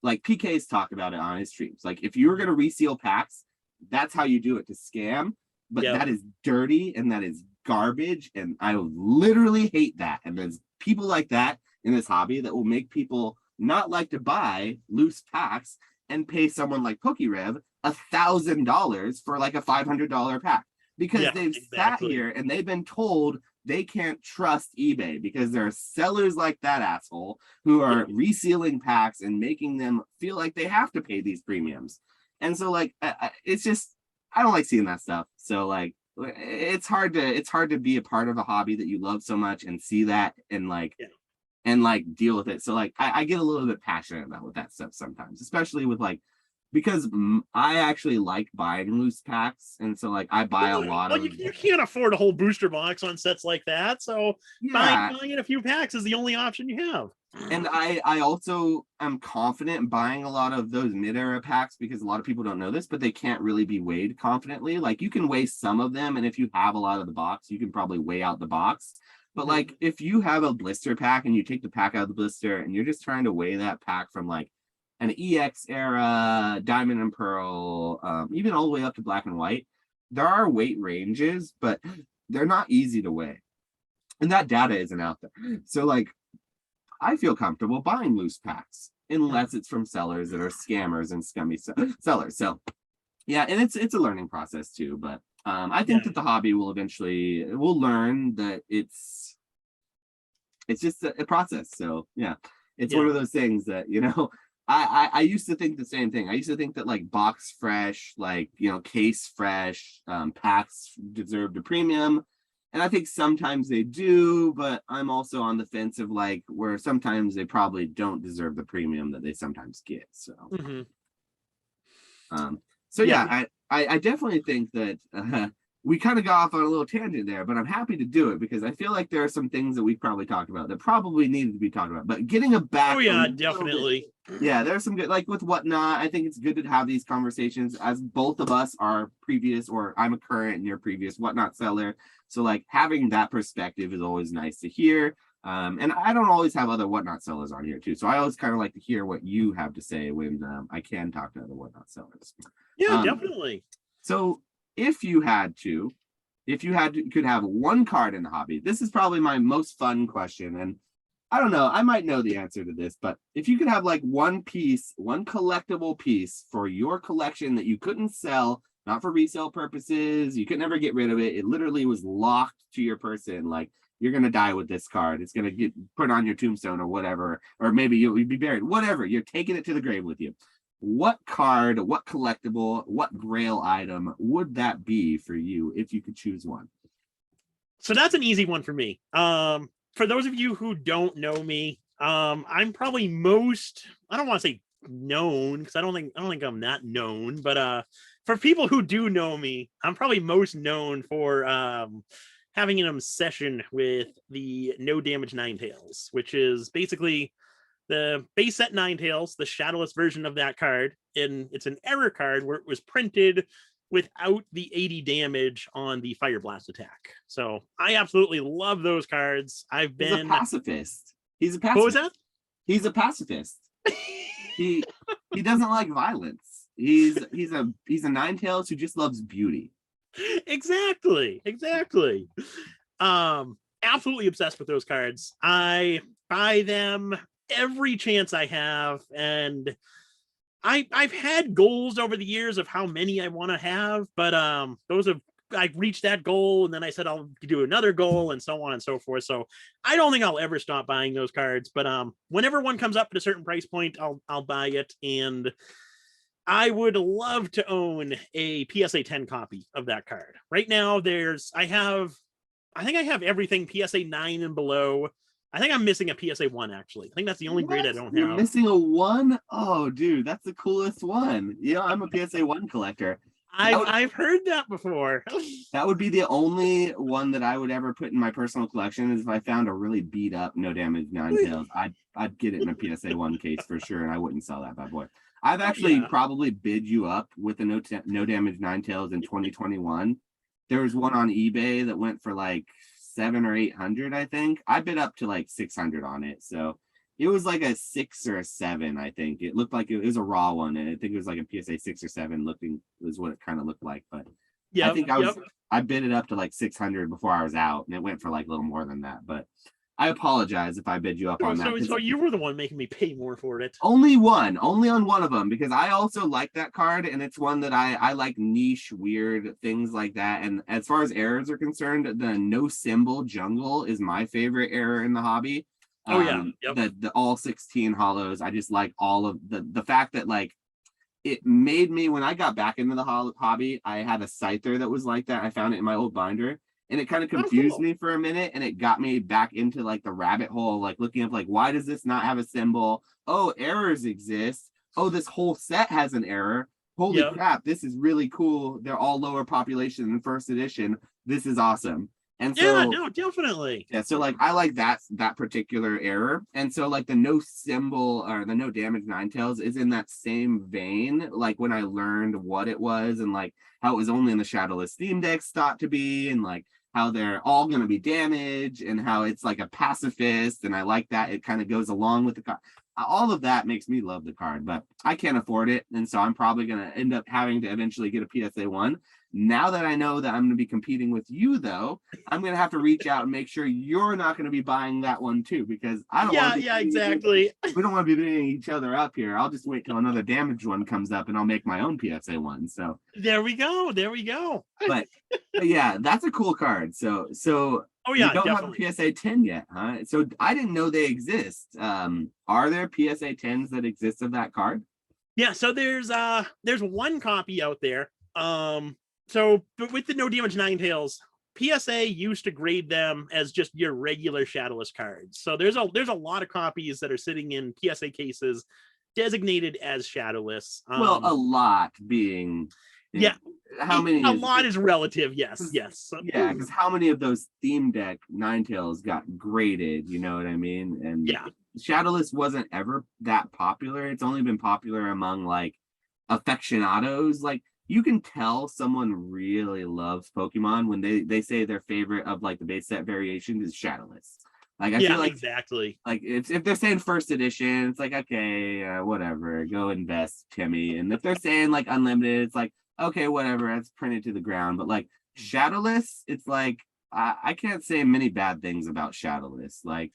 like PK's talk about it on his streams. Like if you were going to reseal packs, that's how you do it, to scam. But that is dirty and that is garbage. And I literally hate that. And there's people like that in this hobby that will make people not like to buy loose packs and pay someone like PokeRev $1,000 for like a $500 pack because they've sat here and they've been told they can't trust eBay because there are sellers like that asshole who are resealing packs and making them feel like they have to pay these premiums. And so like it's just, I don't like seeing that stuff. So like it's hard to be a part of a hobby that you love so much and see that and like and like deal with it. So like I get a little bit passionate about with that stuff sometimes, especially with like, because I actually like buying loose packs, and so like I buy a lot of. You can't afford a whole booster box on sets like that, so buying in a few packs is the only option you have. And I also am confident in buying a lot of those mid-era packs because a lot of people don't know this, but they can't really be weighed confidently. Like you can weigh some of them, and if you have a lot of the box, you can probably weigh out the box. But like if you have a blister pack and you take the pack out of the blister and you're just trying to weigh that pack from like an EX era, Diamond and Pearl, even all the way up to Black and White, there are weight ranges, but they're not easy to weigh. And that data isn't out there. So like, I feel comfortable buying loose packs unless it's from sellers that are scammers and scummy sellers. So yeah, and it's a learning process too, but I think that the hobby will learn that it's just a process. So yeah, it's one of those things that, you know, I used to think the same thing. I used to think that like box fresh, like, you know, case fresh, packs deserved a premium. And I think sometimes they do, but I'm also on the fence of like where sometimes they probably don't deserve the premium that they sometimes get. So, I definitely think that we kind of got off on a little tangent there, but I'm happy to do it because I feel like there are some things that we probably talked about that probably needed to be talked about. But getting a back, definitely. There's some good, like with Whatnot. I think it's good to have these conversations as both of us are previous, or I'm a current and you're previous Whatnot seller. So like having that perspective is always nice to hear. And I don't always have other Whatnot sellers on here too. So I always kind of like to hear what you have to say when I can talk to other Whatnot sellers. Yeah, definitely. So if you could have one card in the hobby, this is probably my most fun question. And I don't know, I might know the answer to this, but if you could have like one piece, one collectible piece for your collection that you couldn't sell not for resale purposes. You could never get rid of it. It literally was locked to your person. Like, you're gonna die with this card. It's gonna get put on your tombstone or whatever, or maybe you'll be buried. Whatever. You're taking it to the grave with you. What card, what collectible, what grail item would that be for you if you could choose one? So that's an easy one for me. For those of you who don't know me, I'm probably most, I don't want to say known, because I don't think I'm that known, but for people who do know me, I'm probably most known for having an obsession with the no damage Ninetales, which is basically the base set Ninetales, the shadowless version of that card, and it's an error card where it was printed without the 80 damage on the Fire Blast attack. So I absolutely love those cards. He's a pacifist. He's a pacifist. What was that? He's a pacifist. he doesn't like violence. He's a Ninetales who just loves beauty. Exactly. Absolutely obsessed with those cards. I buy them every chance I have, and I've had goals over the years of how many I want to have, but I reached that goal, and then I said I'll do another goal, and so on and so forth. So I don't think I'll ever stop buying those cards, but whenever one comes up at a certain price point, I'll buy it. And I would love to own a PSA 10 copy of that card. Right now, I think I have everything PSA 9 and below. I think I'm missing a PSA 1, actually. I think that's the only grade I don't have. You're missing a 1? Oh, dude, that's the coolest one. Yeah, I'm a PSA 1 collector. I've heard that before. That would be the only one that I would ever put in my personal collection, is if I found a really beat up no damage Ninetales. I'd get it in a PSA 1 case for sure, and I wouldn't sell that bad boy. I've actually probably bid you up with the no damage Ninetales in 2021. There was one on eBay that went for like 700 or 800, I think. I bid up to like 600 on it, so it was like a 6 or a 7. I think it looked like it was a raw one, and I think it was like a PSA 6 or 7 looking is what it kind of looked like. But I think I bid it up to like 600 before I was out, and it went for like a little more than that. But I apologize if I bid you up on that. So you were the one making me pay more for it. Only on one of them, because I also like that card, and it's one that I like niche, weird things like that. And as far as errors are concerned, the no symbol jungle is my favorite error in the hobby. The all 16 hollows. I just like all of the fact that like it made me, when I got back into the hobby, I had a scyther that was like that. I found it in my old binder. And it kind of confused me for a minute, and it got me back into like the rabbit hole, like looking up like, why does this not have a symbol? Oh, errors exist. Oh, this whole set has an error. Holy crap, this is really cool. They're all lower population in first edition. This is awesome. And so definitely. Yeah, so like I like that particular error. And so like the no symbol or the no damage Ninetales is in that same vein. Like when I learned what it was, and like how it was only in the shadowless theme decks thought to be, and like how they're all going to be damaged, and how it's like a pacifist, and I like that it kind of goes along with the card. All of that makes me love the card, but I can't afford it, and so I'm probably going to end up having to eventually get a PSA 1. Now that I know that I'm going to be competing with you, though, I'm going to have to reach out and make sure you're not going to be buying that one too, because I don't want to exactly. We don't want to be beating each other up here. I'll just wait till another damaged one comes up, and I'll make my own PSA 1. So there we go. But yeah, that's a cool card. So you don't definitely have a PSA 10 yet, huh? So I didn't know they exist. Are there PSA 10s that exist of that card? Yeah, so there's one copy out there. But with the no damage Ninetales, PSA used to grade them as just your regular shadowless cards. So there's a lot of copies that are sitting in PSA cases designated as shadowless. Well, a lot being how many? A lot is relative. Yes. Yeah, because how many of those theme deck Ninetales got graded? You know what I mean? And shadowless wasn't ever that popular. It's only been popular among like aficionados. Like you can tell someone really loves Pokemon when they say their favorite of like the base set variations is shadowless. Like I feel like exactly. Like if they're saying first edition, it's like okay, whatever, go invest, Timmy. And if they're saying like unlimited, it's like okay, whatever, that's printed to the ground. But like shadowless, it's like I can't say many bad things about shadowless. Like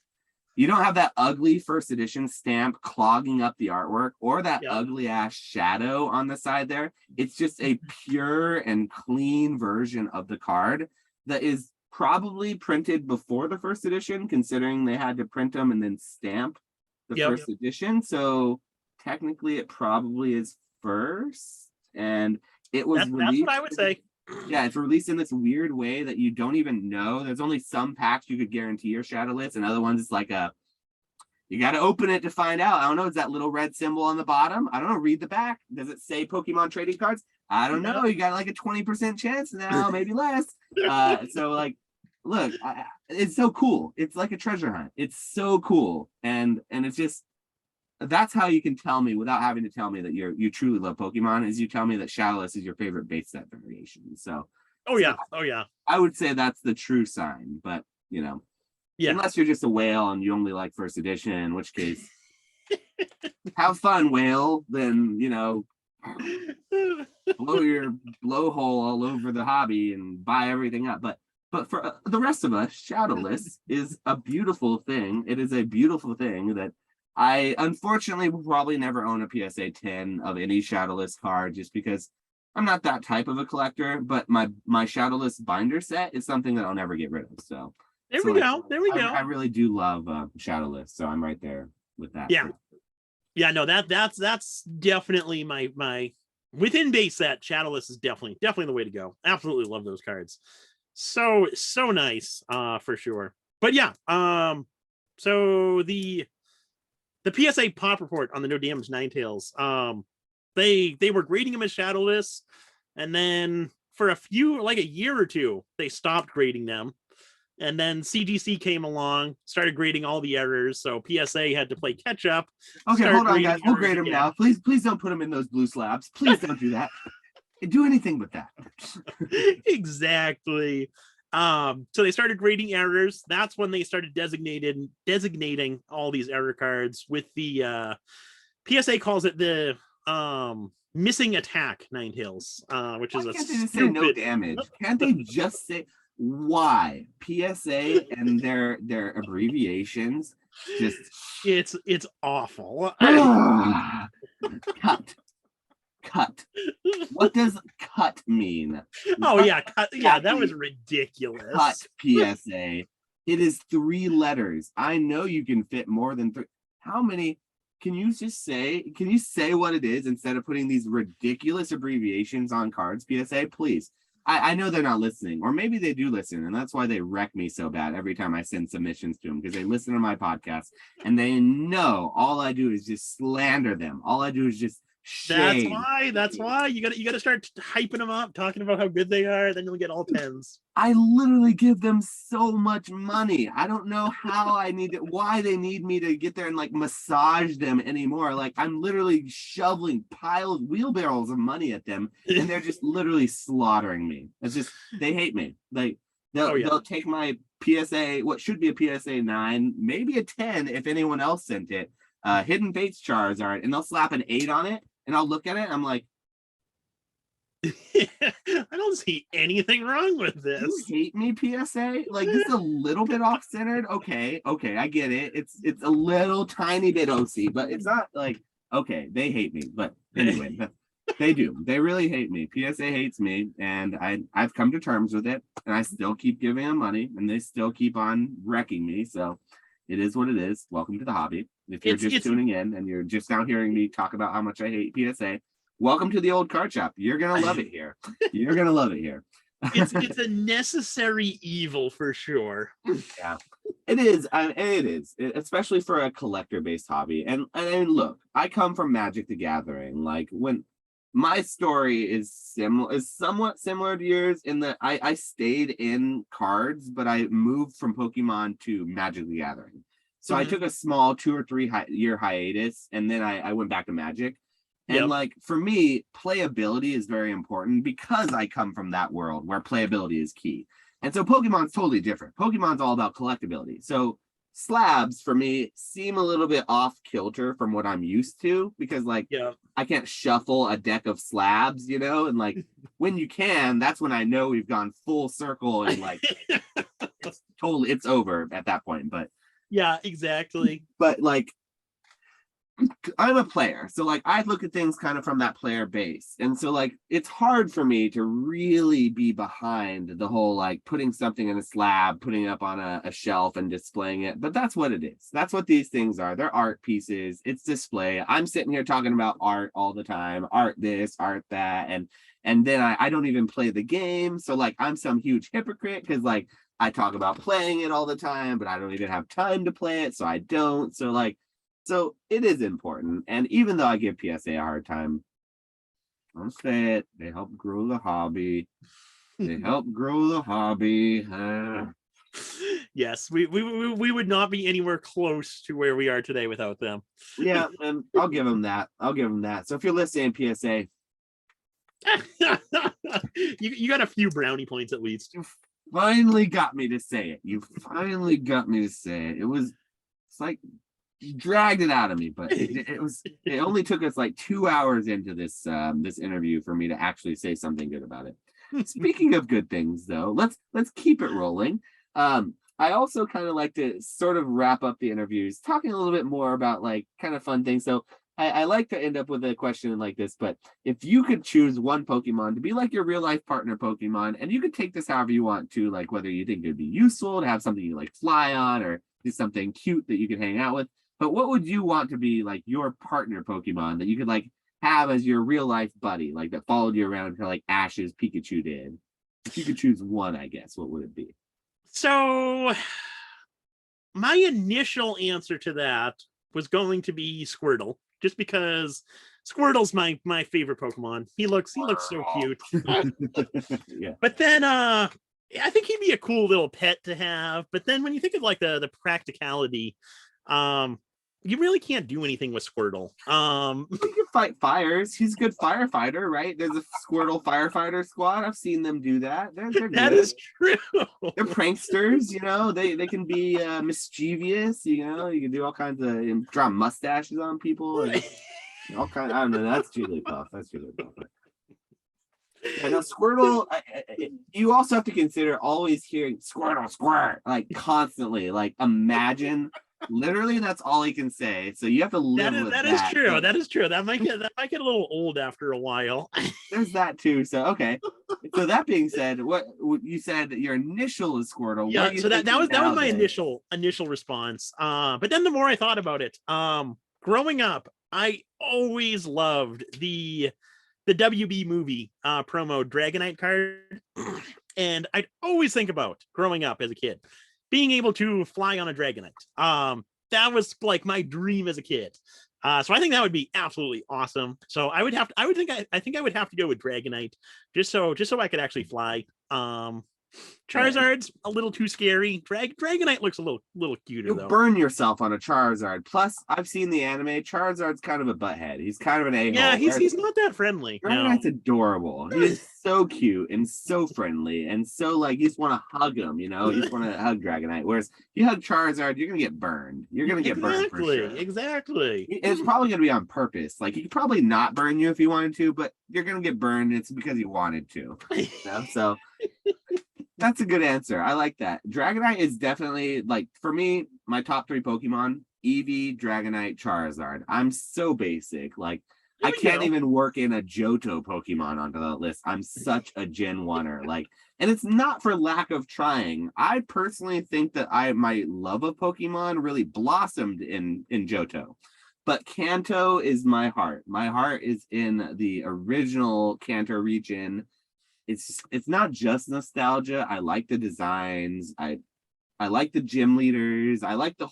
You don't have that ugly first edition stamp clogging up the artwork or that Yep. ugly ass shadow on the side there. It's just a pure and clean version of the card that is probably printed before the first edition, considering they had to print them and then stamp the Yep. first edition. So technically it probably is first. And it was That's released. what I would say. Yeah, it's released in this weird way that you don't even know. There's only some packs you could guarantee are shadowless, and other ones it's like you got to open it to find out. I don't know. Is that little red symbol on the bottom? I don't know. Read the back. Does it say Pokemon trading cards? I don't know. You got like a 20% chance now, maybe less. So like, look, it's so cool. It's like a treasure hunt. It's so cool, and it's just. That's how you can tell me without having to tell me that you truly love Pokemon, is you tell me that shadowless is your favorite base set variation. So Oh yeah. I would say that's the true sign, but Yeah. unless you're just a whale and you only like first edition, in which case have fun, whale, then blow your blowhole all over the hobby and buy everything up. But for the rest of us, shadowless is a beautiful thing. It is a beautiful thing that I unfortunately will probably never own a PSA 10 of any shadowless card, just because I'm not that type of a collector. But my shadowless binder set is something that I'll never get rid of. So There we go. I really do love shadowless, so I'm right there with that. Yeah, no, that's definitely my within base set. Shadowless is definitely the way to go. Absolutely love those cards. So nice, for sure. But yeah, so the PSA pop report on the No Damage Ninetales, they were grading them as shadowless, and then for a year or two, they stopped grading them. And then CGC came along, started grading all the errors, so PSA had to play catch up. Okay, hold on, guys. We'll grade them now. Please don't put them in those blue slabs. Please don't do that. Do anything but that. Exactly. So they started grading errors. That's when they started designating all these error cards with the PSA calls it the missing attack Ninetales, which is Why a can't they just say no damage? Can't they just say why? PSA and their abbreviations just it's awful. Cut. What does cut mean? Oh yeah, yeah, that was ridiculous. Cut PSA. It is 3 letters. I know you can fit more than 3. How many? Can you say what it is instead of putting these ridiculous abbreviations on cards? PSA, please. I know they're not listening, or maybe they do listen, and that's why they wreck me so bad every time I send submissions to them, because they listen to my podcast and they know all I do is just slander them. All I do is just shame. That's why you gotta start hyping them up, talking about how good they are, then you'll get all 10s. I literally give them so much money. I don't know why they need me to get there and like massage them anymore. Like I'm literally shoveling wheelbarrows of money at them, and they're just literally slaughtering me. It's just, they hate me. Like they'll take my PSA, what should be a PSA 9, maybe a 10 if anyone else sent it. Hidden Fates Charizard, and they'll slap an 8 on it, and I'll look at it, and I'm like, I don't see anything wrong with this. You hate me, PSA? Like, this is a little bit off-centered. Okay, I get it. It's a little tiny bit OC, but it's not like, okay, they hate me. But anyway, they do. They really hate me. PSA hates me, and I've come to terms with it, and I still keep giving them money, and they still keep on wrecking me. So it is what it is. Welcome to the hobby. If you're just tuning in and you're just now hearing me talk about how much I hate PSA, welcome to the old card shop. You're gonna love it here. You're gonna love it here. It's a necessary evil for sure. Yeah, it is. It is, especially for a collector-based hobby. And look, I come from Magic the Gathering. Like, when my story is somewhat similar to yours in that I stayed in cards, but I moved from Pokemon to Magic the Gathering. So I took a small 2 or 3 year hiatus, and then I went back to Magic. And like, for me, playability is very important because I come from that world where playability is key. And so Pokemon's totally different. Pokemon's all about collectability. So slabs for me seem a little bit off kilter from what I'm used to, because like, I can't shuffle a deck of slabs, and like when you can, that's when I know we've gone full circle, and like it's over at that point. But Yeah, exactly. But like I'm a player, so like I look at things kind of from that player base, and so like it's hard for me to really be behind the whole like putting something in a slab, putting it up on a shelf and displaying it. But that's what it is. That's what these things are. They're art pieces. It's display. I'm sitting here talking about art all the time, art this, art that, and then I don't even play the game. So like I'm some huge hypocrite because like I talk about playing it all the time, but I don't even have time to play it, so I don't. So like so it is important. And even though I give PSA a hard time, I'll say it, they help grow the hobby. They help grow the hobby. Yes, we would not be anywhere close to where we are today without them. Yeah, and I'll give them that. I'll give them that. So if you're listening, PSA, you got a few brownie points at least. you finally got me to say it. You finally got me to say it. It's like dragged it out of me, but it only took us like 2 hours into this this interview for me to actually say something good about it. Speaking of good things though, let's keep it rolling. I also kind of like to sort of wrap up the interviews talking a little bit more about like kind of fun things. So I like to end up with a question like this, but if you could choose one Pokemon to be like your real life partner Pokemon, and you could take this however you want to, like whether you think it'd be useful to have something you like fly on or do something cute that you could hang out with, but what would you want to be like your partner Pokemon that you could like have as your real life buddy, like that followed you around kind of like Ash's Pikachu did? If you could choose one, I guess, what would it be? So my initial answer to that was going to be Squirtle, just because Squirtle's my favorite Pokemon. He looks so cute. Yeah. But then I think he'd be a cool little pet to have. But then when you think of like the practicality, you really can't do anything with Squirtle. He can fight fires. He's a good firefighter, right? There's a Squirtle firefighter squad. I've seen them do that. They're that good. is true. They're pranksters, you know. They can be mischievous, you know. You can do all kinds of draw mustaches on people and all kinds. I don't know. That's Jigglypuff. That's Jigglypuff. Yeah, no, Squirtle. You also have to consider always hearing Squirtle, squirt, like constantly. Like imagine, literally, that's all he can say. So you have to live with that. That is true. But that is true. That might get a little old after a while. There's that too. So okay. So that being said, what you said your initial is Squirtle. Yeah. So that was my initial response. But then the more I thought about it, growing up, I always loved the WB movie promo Dragonite card. And I'd always think about growing up as a kid, being able to fly on a Dragonite. That was like my dream as a kid. So I think that would be absolutely awesome. So I think I would have to go with Dragonite just so I could actually fly. Charizard's a little too scary. Dragonite looks a little cuter You'll though. burn yourself on a Charizard. Plus, I've seen the anime. Charizard's kind of a butthead. He's kind of an a-hole. Yeah, he's not that friendly. Dragonite's No. adorable. He's so cute and so friendly and so like you just want to hug him, you know. You just want to hug Dragonite. Whereas you hug Charizard, you're gonna get burned. You're gonna get burned for sure. Exactly. It's probably gonna be on purpose. Like he could probably not burn you if he wanted to, but you're gonna get burned. It's because he wanted to. You know? So that's a good answer. I like that. Dragonite is definitely like for me, my top 3 Pokemon: Eevee, Dragonite, Charizard. I'm so basic. Like I can't even work in a Johto Pokemon onto that list. I'm such a Gen 1er. Like, and it's not for lack of trying. I personally think that my love of Pokemon really blossomed in Johto. But Kanto is my heart. My heart is in the original Kanto region. It's not just nostalgia. I like the designs. I like the gym leaders. I like the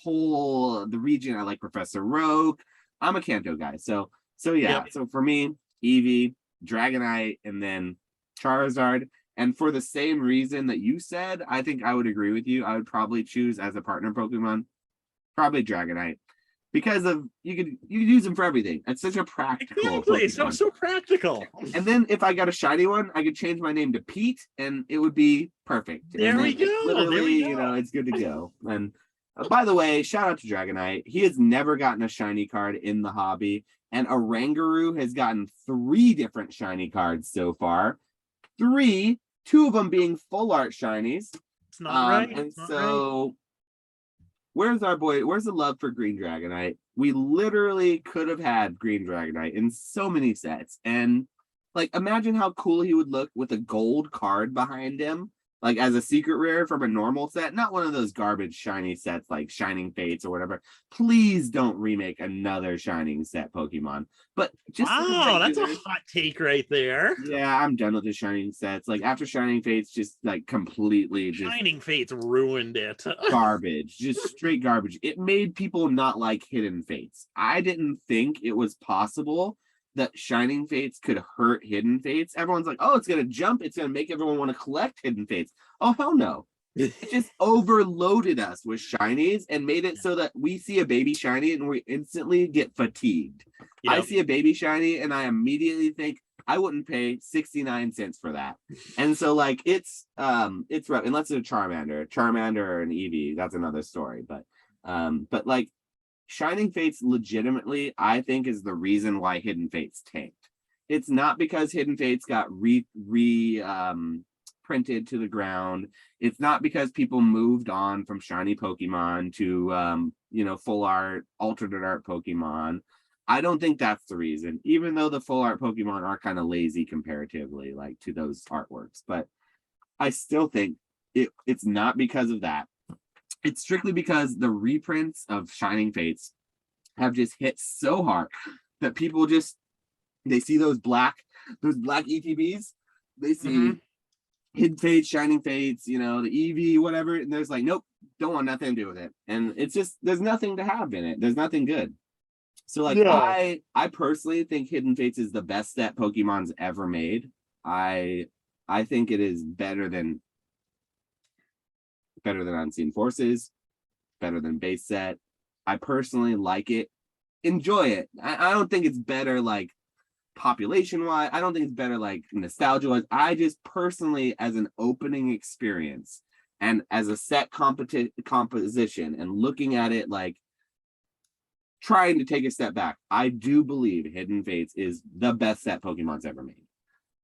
region. I like Professor Rogue. I'm a Kanto guy. So yeah. Yep. So for me, Eevee, Dragonite, and then Charizard. And for the same reason that you said, I think I would agree with you. I would probably choose as a partner Pokemon, probably Dragonite. Because of you could use them for everything. It's such a practical. Exactly. So practical. And then if I got a shiny one, I could change my name to Pete, and it would be perfect. There we go. Literally, you know, it's good to go. And by the way, shout out to Dragonite. He has never gotten a shiny card in the hobby, and Oranguru has gotten 3 different shiny cards so far. 3, 2 of them being full art shinies. It's not right. And so. Right. where's the love for Green Dragonite? We literally could have had Green Dragonite in so many sets. And like, imagine how cool he would look with a gold card behind him, like as a secret rare from a normal set, not one of those garbage shiny sets like Shining Fates or whatever. Please don't remake another Shining set Pokemon. But just Wow, that's a hot take right there. yeah, I'm done with the Shining sets. Like after Shining Fates, just like completely just Shining Fates ruined it. garbage, just straight garbage. It made people not like Hidden Fates. I didn't think it was possible that Shining Fates could hurt Hidden Fates. Everyone's like, oh, it's gonna jump, it's gonna make everyone want to collect Hidden Fates. Oh, hell no. It just overloaded us with shinies and made it so that we see a baby shiny and we instantly get fatigued. Yep. I see a baby shiny and I immediately think I wouldn't pay 69 cents for that. And so like it's rough, unless it's a Charmander or an Eevee, that's another story. But like Shining Fates legitimately, I think, is the reason why Hidden Fates tanked. It's not because Hidden Fates got printed to the ground. It's not because people moved on from shiny Pokemon to full art, alternate art Pokemon. I don't think that's the reason, even though the full art Pokemon are kind of lazy comparatively, like to those artworks. But I still think it's not because of that. It's strictly because the reprints of Shining Fates have just hit so hard that people they see those black ETBs, they see Hidden Fates, Shining Fates, the Eevee, whatever, and there's like, nope, don't want nothing to do with it. And it's just, there's nothing to have in it. There's nothing good. So like, yeah. I personally think Hidden Fates is the best set Pokemon's ever made. I think it is better than Unseen Forces, better than base set. I personally like it, enjoy it. I don't think it's better like population wise. I don't think it's better like nostalgia wise. I just personally, as an opening experience and as a set composition and looking at it like trying to take a step back, I do believe Hidden Fates is the best set Pokemon's ever made.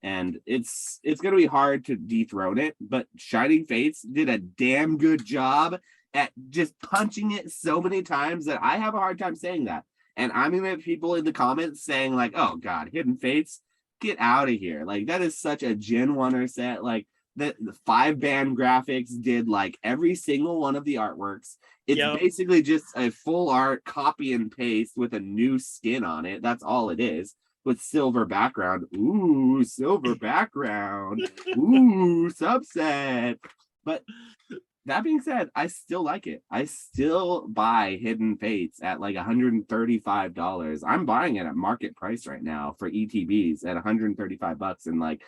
And it's going to be hard to dethrone it, but Shining Fates did a damn good job at just punching it so many times that I have a hard time saying that. And I'm going to have people in the comments saying like, oh God, Hidden Fates, get out of here. Like that is such a Gen 1er set. Like the 5-band graphics did like every single one of the artworks. It's basically just a full art copy and paste with a new skin on it. That's all it is. With silver background. Ooh, silver background. Ooh, subset. But that being said, I still like it. I still buy Hidden Fates at like $135. I'm buying it at market price right now for ETBs at $135. And like,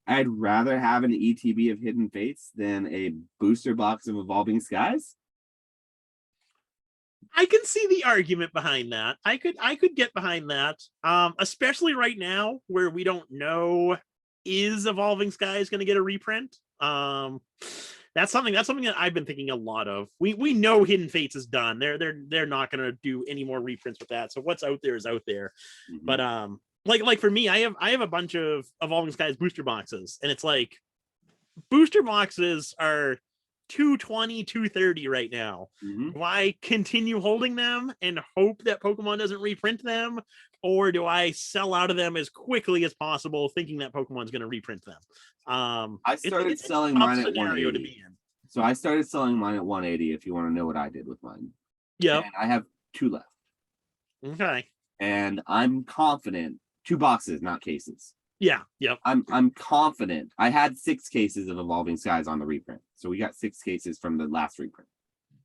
I'd rather have an ETB of Hidden Fates than a booster box of Evolving Skies. I can see the argument behind that. I could get behind that. Especially right now where we don't know, is Evolving Skies going to get a reprint? That's something that I've been thinking a lot of. We know Hidden Fates is done. They're not going to do any more reprints with that. So what's out there is out there. Mm-hmm. But like for me, I have a bunch of Evolving Skies booster boxes, and it's like booster boxes are $220, $230 right now. Mm-hmm. Do I continue holding them and hope that Pokemon doesn't reprint them, or do I sell out of them as quickly as possible, thinking that Pokemon's going to reprint them? I started selling mine at 180. So I started selling mine at 180. If you want to know what I did with mine, yeah, I have 2 left. Okay, and I'm confident. 2 boxes, not cases. Yeah, yep. I'm confident. I had 6 cases of Evolving Skies on the reprint. So we got 6 cases from the last reprint.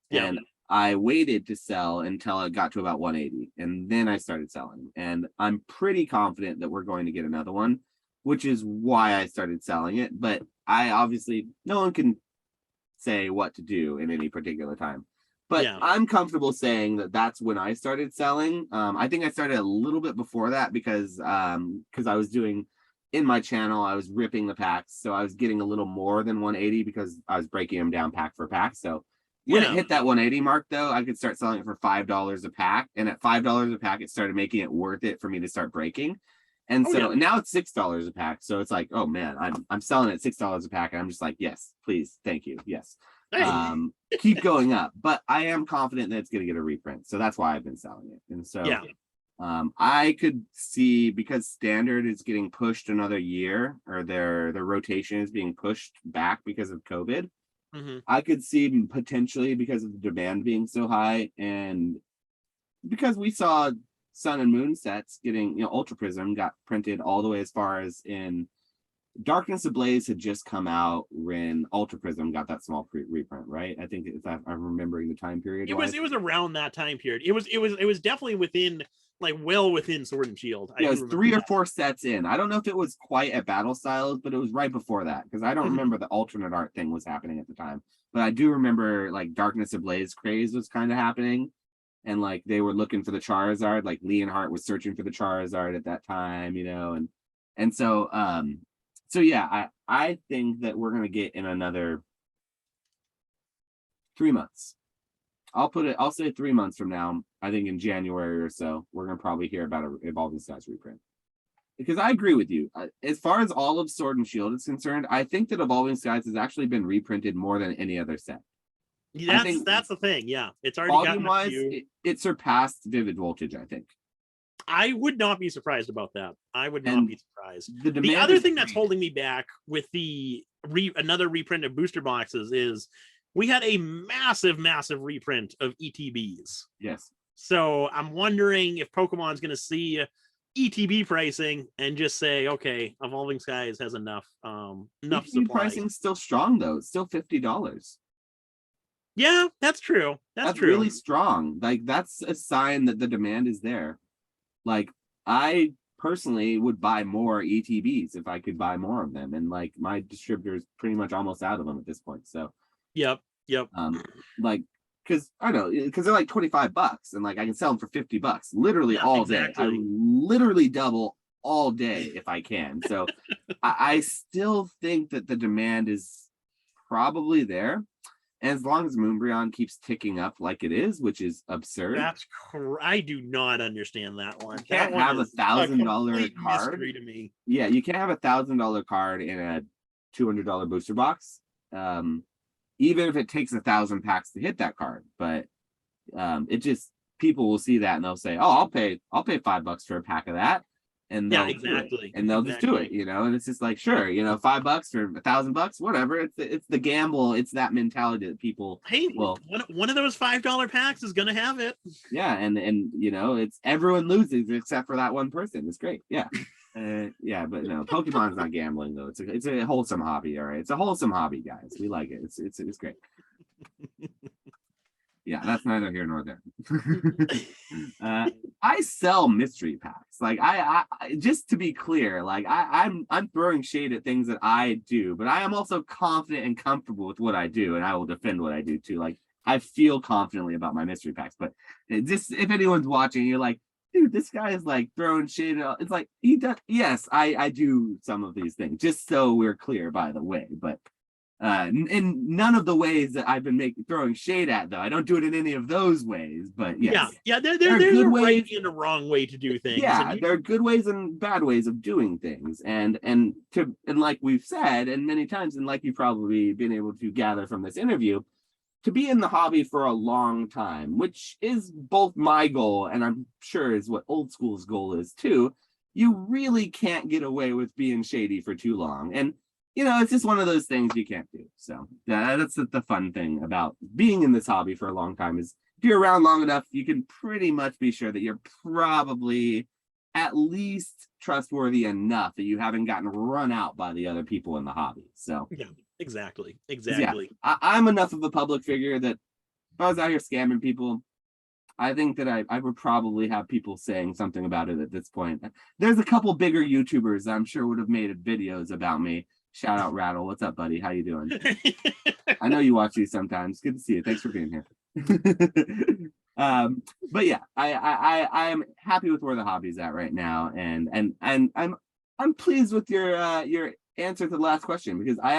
Yep. And I waited to sell until it got to about 180. And then I started selling. And I'm pretty confident that we're going to get another one, which is why I started selling it. But I obviously, no one can say what to do in any particular time. But yeah. I'm comfortable saying that that's when I started selling. I think I started a little bit before that because I was doing... in my channel, I was ripping the packs, so I was getting a little more than 180 because I was breaking them down pack for pack. So when it hit that 180 mark, though, I could start selling it for $5 a pack, and at $5 a pack, it started making it worth it for me to start breaking. And now it's $6 a pack. So it's like, oh man, I'm selling at $6 a pack, and I'm just like, yes, please, thank you, yes. keep going up. But I am confident that it's going to get a reprint, so that's why I've been selling it. And so Yeah. I could see, because standard is getting pushed another year, or their rotation is being pushed back because of COVID. Mhm. I could see potentially, because of the demand being so high, and because we saw Sun and Moon sets getting, Ultra Prism got printed all the way as far as in Darkness Ablaze had just come out when Ultra Prism got that small reprint, right? I think if I'm remembering the time period. It was around that time period. It was definitely within, like, well within Sword and Shield. Yeah, it was 3 or 4 sets in. I don't know if it was quite at Battle Styles, but it was right before that, because I don't remember the alternate art thing was happening at the time. But I do remember, like, Darkness Ablaze craze was kind of happening, and like they were looking for the Charizard. Like Leonhardt was searching for the Charizard at that time, and so yeah, I think that we're gonna get in another 3 months. I'll say 3 months from now. I think in January or so, we're gonna probably hear about a Evolving Skies reprint. Because I agree with you. As far as all of Sword and Shield is concerned, I think that Evolving Skies has actually been reprinted more than any other set. That's the thing. Yeah, it's already gotten a volume-wise, few. it surpassed Vivid Voltage, I think. I would not be surprised about that. I would not be surprised. The other thing that's holding me back with the another reprint of booster boxes is we had a massive reprint of ETBs. Yes. So I'm wondering if Pokemon's going to see ETB pricing and just say, okay, Evolving Skies has enough ETB supply. Pricing's still strong though. It's still $50. Yeah, that's true. That's true. Really strong. Like, that's a sign that the demand is there. Like, I personally would buy more ETBs if I could buy more of them, and like my distributor is pretty much almost out of them at this point. So yep. Like, because I don't know, because they're like $25, and like I can sell them for $50 literally all day. I literally double all day if I can. So I still think that the demand is probably there. And as long as Moonbryon keeps ticking up like it is, which is absurd. I do not understand that one. You can't have $1,000 card. To me. Yeah, you can't have $1,000 card in a $200 booster box. Even if it takes 1,000 packs to hit that card. But it just, people will see that and they'll say, "Oh, I'll pay $5 for a pack of that." And they'll just do it, and it's just like, sure, $5 or $1,000, whatever. It's the gamble. It's that mentality that people. Hey, one of those $5 packs is gonna have it. Yeah, and it's everyone loses except for that one person. It's great. Yeah, yeah, but no, Pokemon's not gambling though. It's a wholesome hobby. All right, it's a wholesome hobby, guys. We like it. It's great. Yeah, that's neither here nor there. I sell mystery packs. Like, I just to be clear, like I'm throwing shade at things that I do, but I am also confident and comfortable with what I do, and I will defend what I do too. Like, I feel confidently about my mystery packs. But just if anyone's watching, you're like, dude, this guy is like throwing shade at, it's like, he does. Yes, I do some of these things, just so we're clear, by the way. But in none of the ways that I've been throwing shade at, though. I don't do it in any of those ways, but yes. Yeah, there's a right and a wrong way to do things. Yeah, there are good ways and bad ways of doing things, and like we've said, and many times, and like you've probably been able to gather from this interview, to be in the hobby for a long time, which is both my goal, and I'm sure is what Old Skool's goal is too. You really can't get away with being shady for too long, and it's just one of those things you can't do. So that's the fun thing about being in this hobby for a long time, is if you're around long enough, you can pretty much be sure that you're probably at least trustworthy enough that you haven't gotten run out by the other people in the hobby. So yeah, exactly. Yeah, I'm enough of a public figure that if I was out here scamming people, I think that I would probably have people saying something about it at this point. There's a couple bigger YouTubers that I'm sure would have made videos about me. Shout out Rattle. What's up, buddy? How you doing? I know you watch these sometimes. Good to see you. Thanks for being here. But yeah, I am happy with where the hobby's at right now, and I'm pleased with your answer to the last question, because I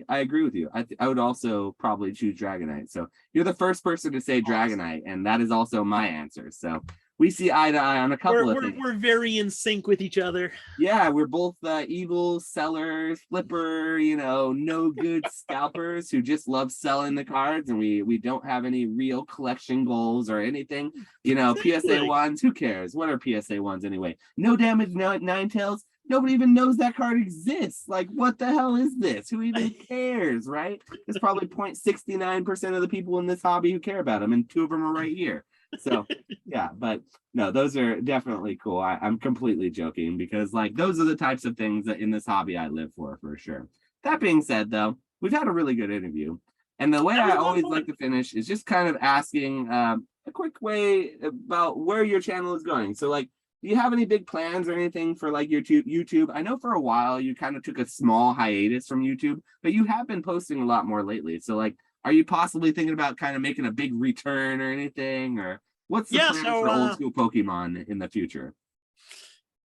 agree with you. I would also probably choose Dragonite. So you're the first person to say Dragonite, and that is also my answer. So we see eye to eye on a couple of things. We're very in sync with each other. Yeah, we're both evil sellers, flipper, no good scalpers who just love selling the cards, and we don't have any real collection goals or anything. PSA ones, who cares? What are PSA ones anyway? No damage, no nine tails. Nobody even knows that card exists. Like, what the hell is this? Who even cares, right? There's probably 0.69% of the people in this hobby who care about them, and 2 of them are right here. So yeah, but no, those are definitely cool. I'm completely joking, because like those are the types of things that in this hobby I live for sure. That being said, though, we've had a really good interview, and the way I always like to finish is just kind of asking a quick way about where your channel is going. So like, do you have any big plans or anything for like your YouTube? I know for a while you kind of took a small hiatus from YouTube, but you have been posting a lot more lately. So like, are you possibly thinking about kind of making a big return or anything? Or what's the plan for Old Skool Pokemon in the future?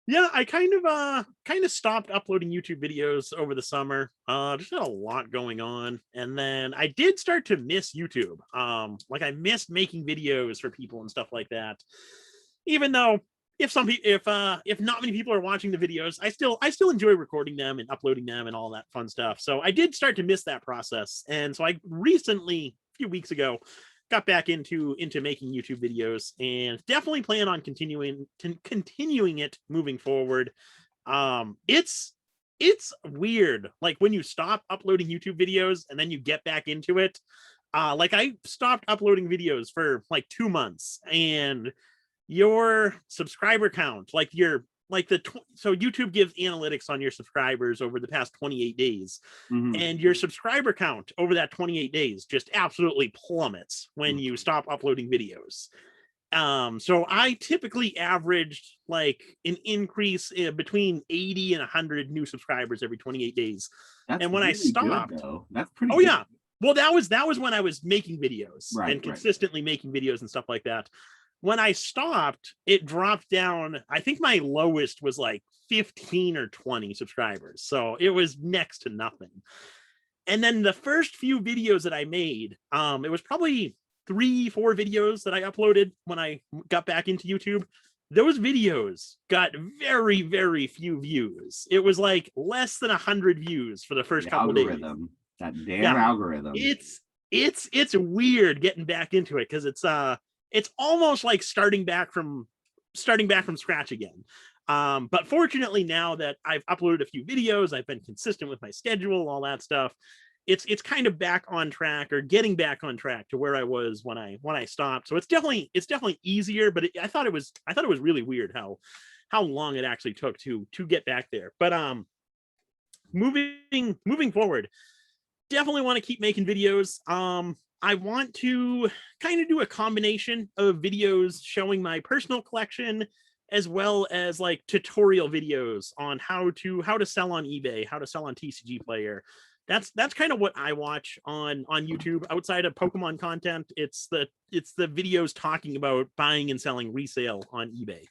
Yeah, I kind of stopped uploading YouTube videos over the summer. Just had a lot going on. And then I did start to miss YouTube. Like I missed making videos for people and stuff like that. Even though if not many people are watching the videos, I still enjoy recording them and uploading them and all that fun stuff. So I did start to miss that process. And so I recently, a few weeks ago, got back into making YouTube videos, and definitely plan on continuing it moving forward. It's weird, like when you stop uploading YouTube videos and then you get back into it. Like I stopped uploading videos for like 2 months, and your subscriber count, so YouTube gives analytics on your subscribers over the past 28 days. And your subscriber count over that 28 days just absolutely plummets when you stop uploading videos. So I typically averaged like an increase between 80 and 100 new subscribers every 28 days. That's and when really I stopped, good, though. That's pretty oh good. yeah, well that was when I was making videos and consistently making videos and stuff like that. When I stopped, it dropped down. I think my lowest was like 15 or 20 subscribers. So it was next to nothing. And then the first few videos that I made, it was probably 3-4 videos that I uploaded when I got back into YouTube. Those videos got very, very few views. It was like less than 100 views for the first couple of days. That damn algorithm. It's weird getting back into it, because it's almost like starting back from scratch again. But fortunately, now that I've uploaded a few videos, I've been consistent with my schedule, all that stuff, it's kind of back on track, or getting back on track to where I was when I stopped. So it's definitely easier, but I thought it was really weird how long it actually took to get back there. But moving forward, definitely want to keep making videos. I want to kind of do a combination of videos showing my personal collection, as well as like tutorial videos on how to sell on eBay, how to sell on TCG Player. That's kind of what I watch on YouTube. Outside of Pokemon content, it's the videos talking about buying and selling resale on eBay.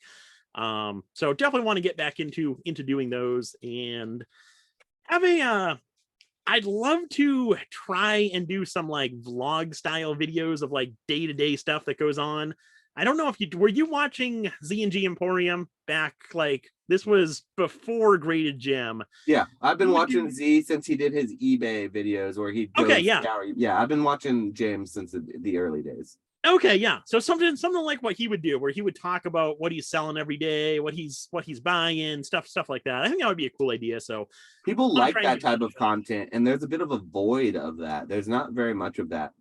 So definitely want to get back into doing those, and have I'd love to try and do some like vlog style videos of like day-to-day stuff that goes on. I don't know if were you watching Z&G Emporium back, like this was before Graded Gem? Yeah, I've been watching Z since he did his eBay videos where he goes, yeah, I've been watching James since the early days. Okay, yeah. So something like what he would do, where he would talk about what he's selling every day, what he's buying, stuff like that. I think that would be a cool idea. So people like that type of content, and there's a bit of a void of that. There's not very much of that.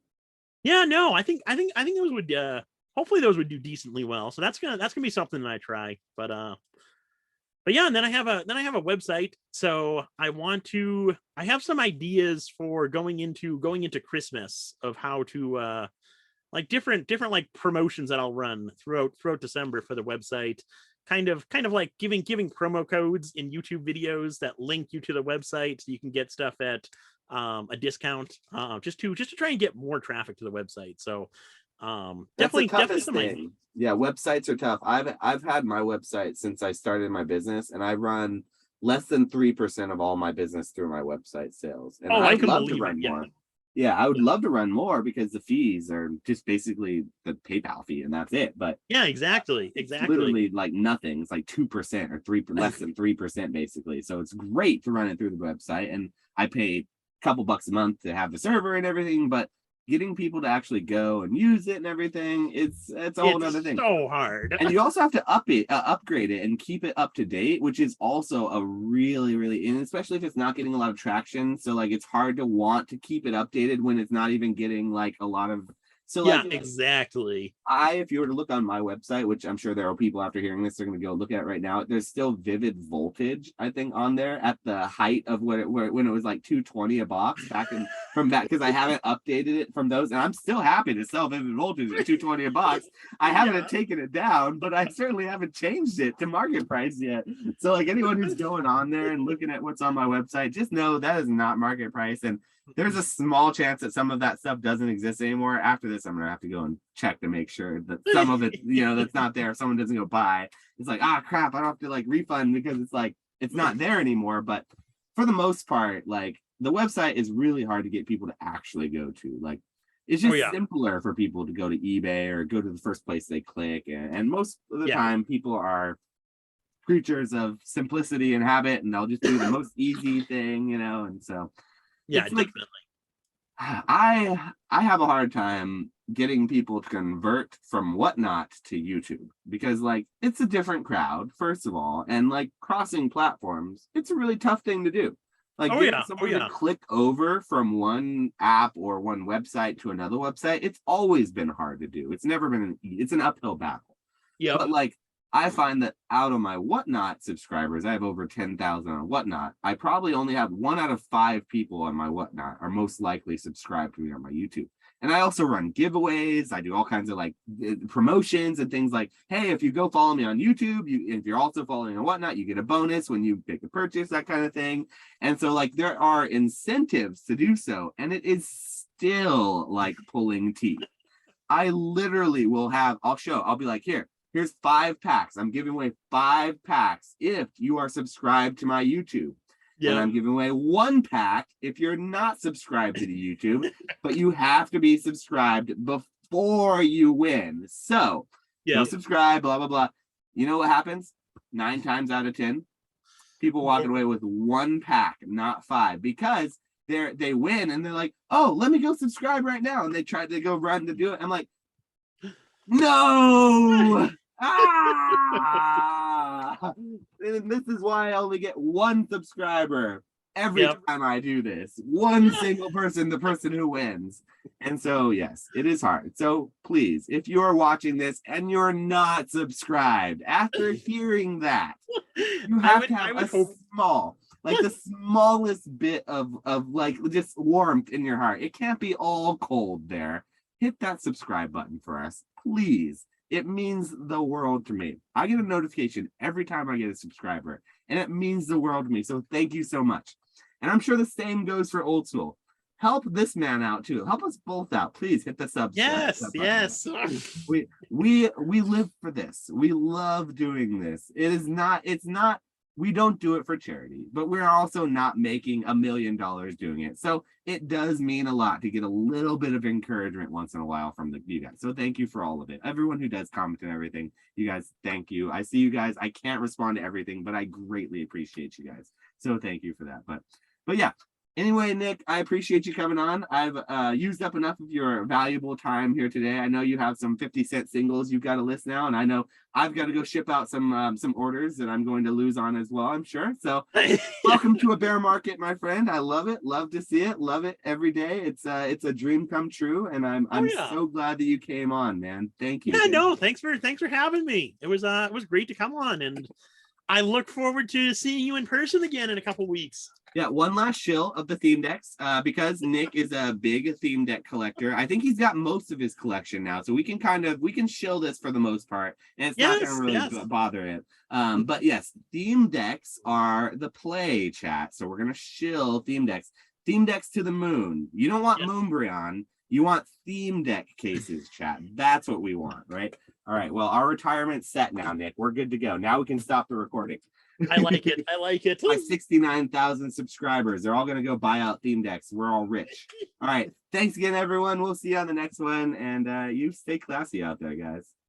Yeah, no, I think those would hopefully those would do decently well. So that's gonna be something that I try. But yeah, and then I have a website. So I have some ideas for going into Christmas of how to like different like promotions that I'll run throughout December for the website. Kind of like giving promo codes in YouTube videos that link you to the website, so you can get stuff at a discount, just to try and get more traffic to the website. So definitely some thing. Yeah, websites are tough. I've had my website since I started my business, and I run less than 3% of all my business through my website sales. And I'd love to run more. Yeah, I would love to run more because the fees are just basically the PayPal fee and that's it. But Yeah, exactly. it's Exactly. literally like nothing. It's like 2% or less than 3% basically. So it's great to run it through the website. And I pay a couple bucks a month to have the server and everything, but getting people to actually go and use it and everything, it's a whole It's other thing. so hard. And you also have to upgrade it and keep it up to date, which is also a really, and especially if it's not getting a lot of traction. So like it's hard to want to keep it updated when it's not even getting like a lot of. So Yeah, like exactly. if you were to look on my website, which I'm sure there are people after hearing this, they're going to go look at it right now. There's still Vivid Voltage, I think, on there at the height of when it was like 220 a box from back because I haven't updated it from those, and I'm still happy to sell Vivid Voltage at 220 a box. I haven't taken it down, but I certainly haven't changed it to market price yet. So like anyone who's going on there and looking at what's on my website, just know that is not market price, and there's a small chance that some of that stuff doesn't exist anymore. After this, I'm gonna have to go and check to make sure that some of it, that's not there. If someone doesn't go buy, it's like, crap, I don't have to like refund because it's like it's not there anymore. But for the most part, like the website is really hard to get people to actually go to. Like it's just simpler for people to go to eBay or go to the first place they click. And most of the time, people are creatures of simplicity and habit, and they'll just do the most easy thing, and so. Yeah, It's like, definitely. I have a hard time getting people to convert from Whatnot to YouTube because like it's a different crowd, first of all, and like crossing platforms, it's a really tough thing to do. Like getting someone to click over from one app or one website to another website, it's always been hard to do. It's never been it's an uphill battle. Yeah. But like I find that out of my Whatnot subscribers, I have over 10,000 on Whatnot. I probably only have 1 out of 5 people on my Whatnot are most likely subscribed to me on my YouTube. And I also run giveaways. I do all kinds of like promotions and things like, hey, if you go follow me on YouTube, if you're also following on Whatnot, you get a bonus when you pick a purchase, that kind of thing. And so like there are incentives to do so. And it is still like pulling teeth. I literally I'll be like, here's 5 packs. I'm giving away 5 packs if you are subscribed to my YouTube. Yeah. And I'm giving away 1 pack if you're not subscribed to the YouTube, but you have to be subscribed before you win. So go subscribe, blah, blah, blah. You know what happens? 9 times out of 10, people walking away with 1 pack, not 5, because they win and they're like, oh, let me go subscribe right now. And they try to go run to do it. I'm like, no. And this is why I only get 1 subscriber every time I do this. 1 single person, the person who wins. And so yes, it is hard. So please, if you're watching this and you're not subscribed, after hearing that, you have to have the smallest bit of like just warmth in your heart. It can't be all cold there. Hit that subscribe button for us, please. It means the world to me. I get a notification every time I get a subscriber, and it means the world to me. So thank you so much. And I'm sure the same goes for Old Skool. Help this man out too. Help us both out. Please hit the subscribe. Yes. We live for this. We love doing this. It's not we don't do it for charity, but we're also not making $1 million doing it. So it does mean a lot to get a little bit of encouragement once in a while from you guys. So thank you for all of it. Everyone who does comment and everything, you guys, thank you. I see you guys. I can't respond to everything, but I greatly appreciate you guys. So thank you for that. But yeah. Anyway, Nick, I appreciate you coming on. I've used up enough of your valuable time here today. I know you have some 50-cent singles you've got to list now, and I know I've got to go ship out some orders that I'm going to lose on as well, I'm sure. So welcome to a bear market, my friend. I love it. Love to see it. Love it every day. It's a dream come true, and I'm so glad that you came on, man. Thank you. Yeah, no, thanks for having me. It was great to come on, and I look forward to seeing you in person again in a couple weeks. Yeah, one last shill of the theme decks, because Nick is a big theme deck collector. I think he's got most of his collection now, so we can shill this for the most part, and it's not going to really bother it. But yes, theme decks are the play, chat. So we're going to shill theme decks. Theme decks to the moon. You don't want Moonbryon. You want theme deck cases, chat. That's what we want, right? All right. Well, our retirement's set now, Nick. We're good to go. Now we can stop the recording. I like it. I like it. My 69,000 subscribers. They're all going to go buy out theme decks. We're all rich. All right. Thanks again, everyone. We'll see you on the next one. And you stay classy out there, guys.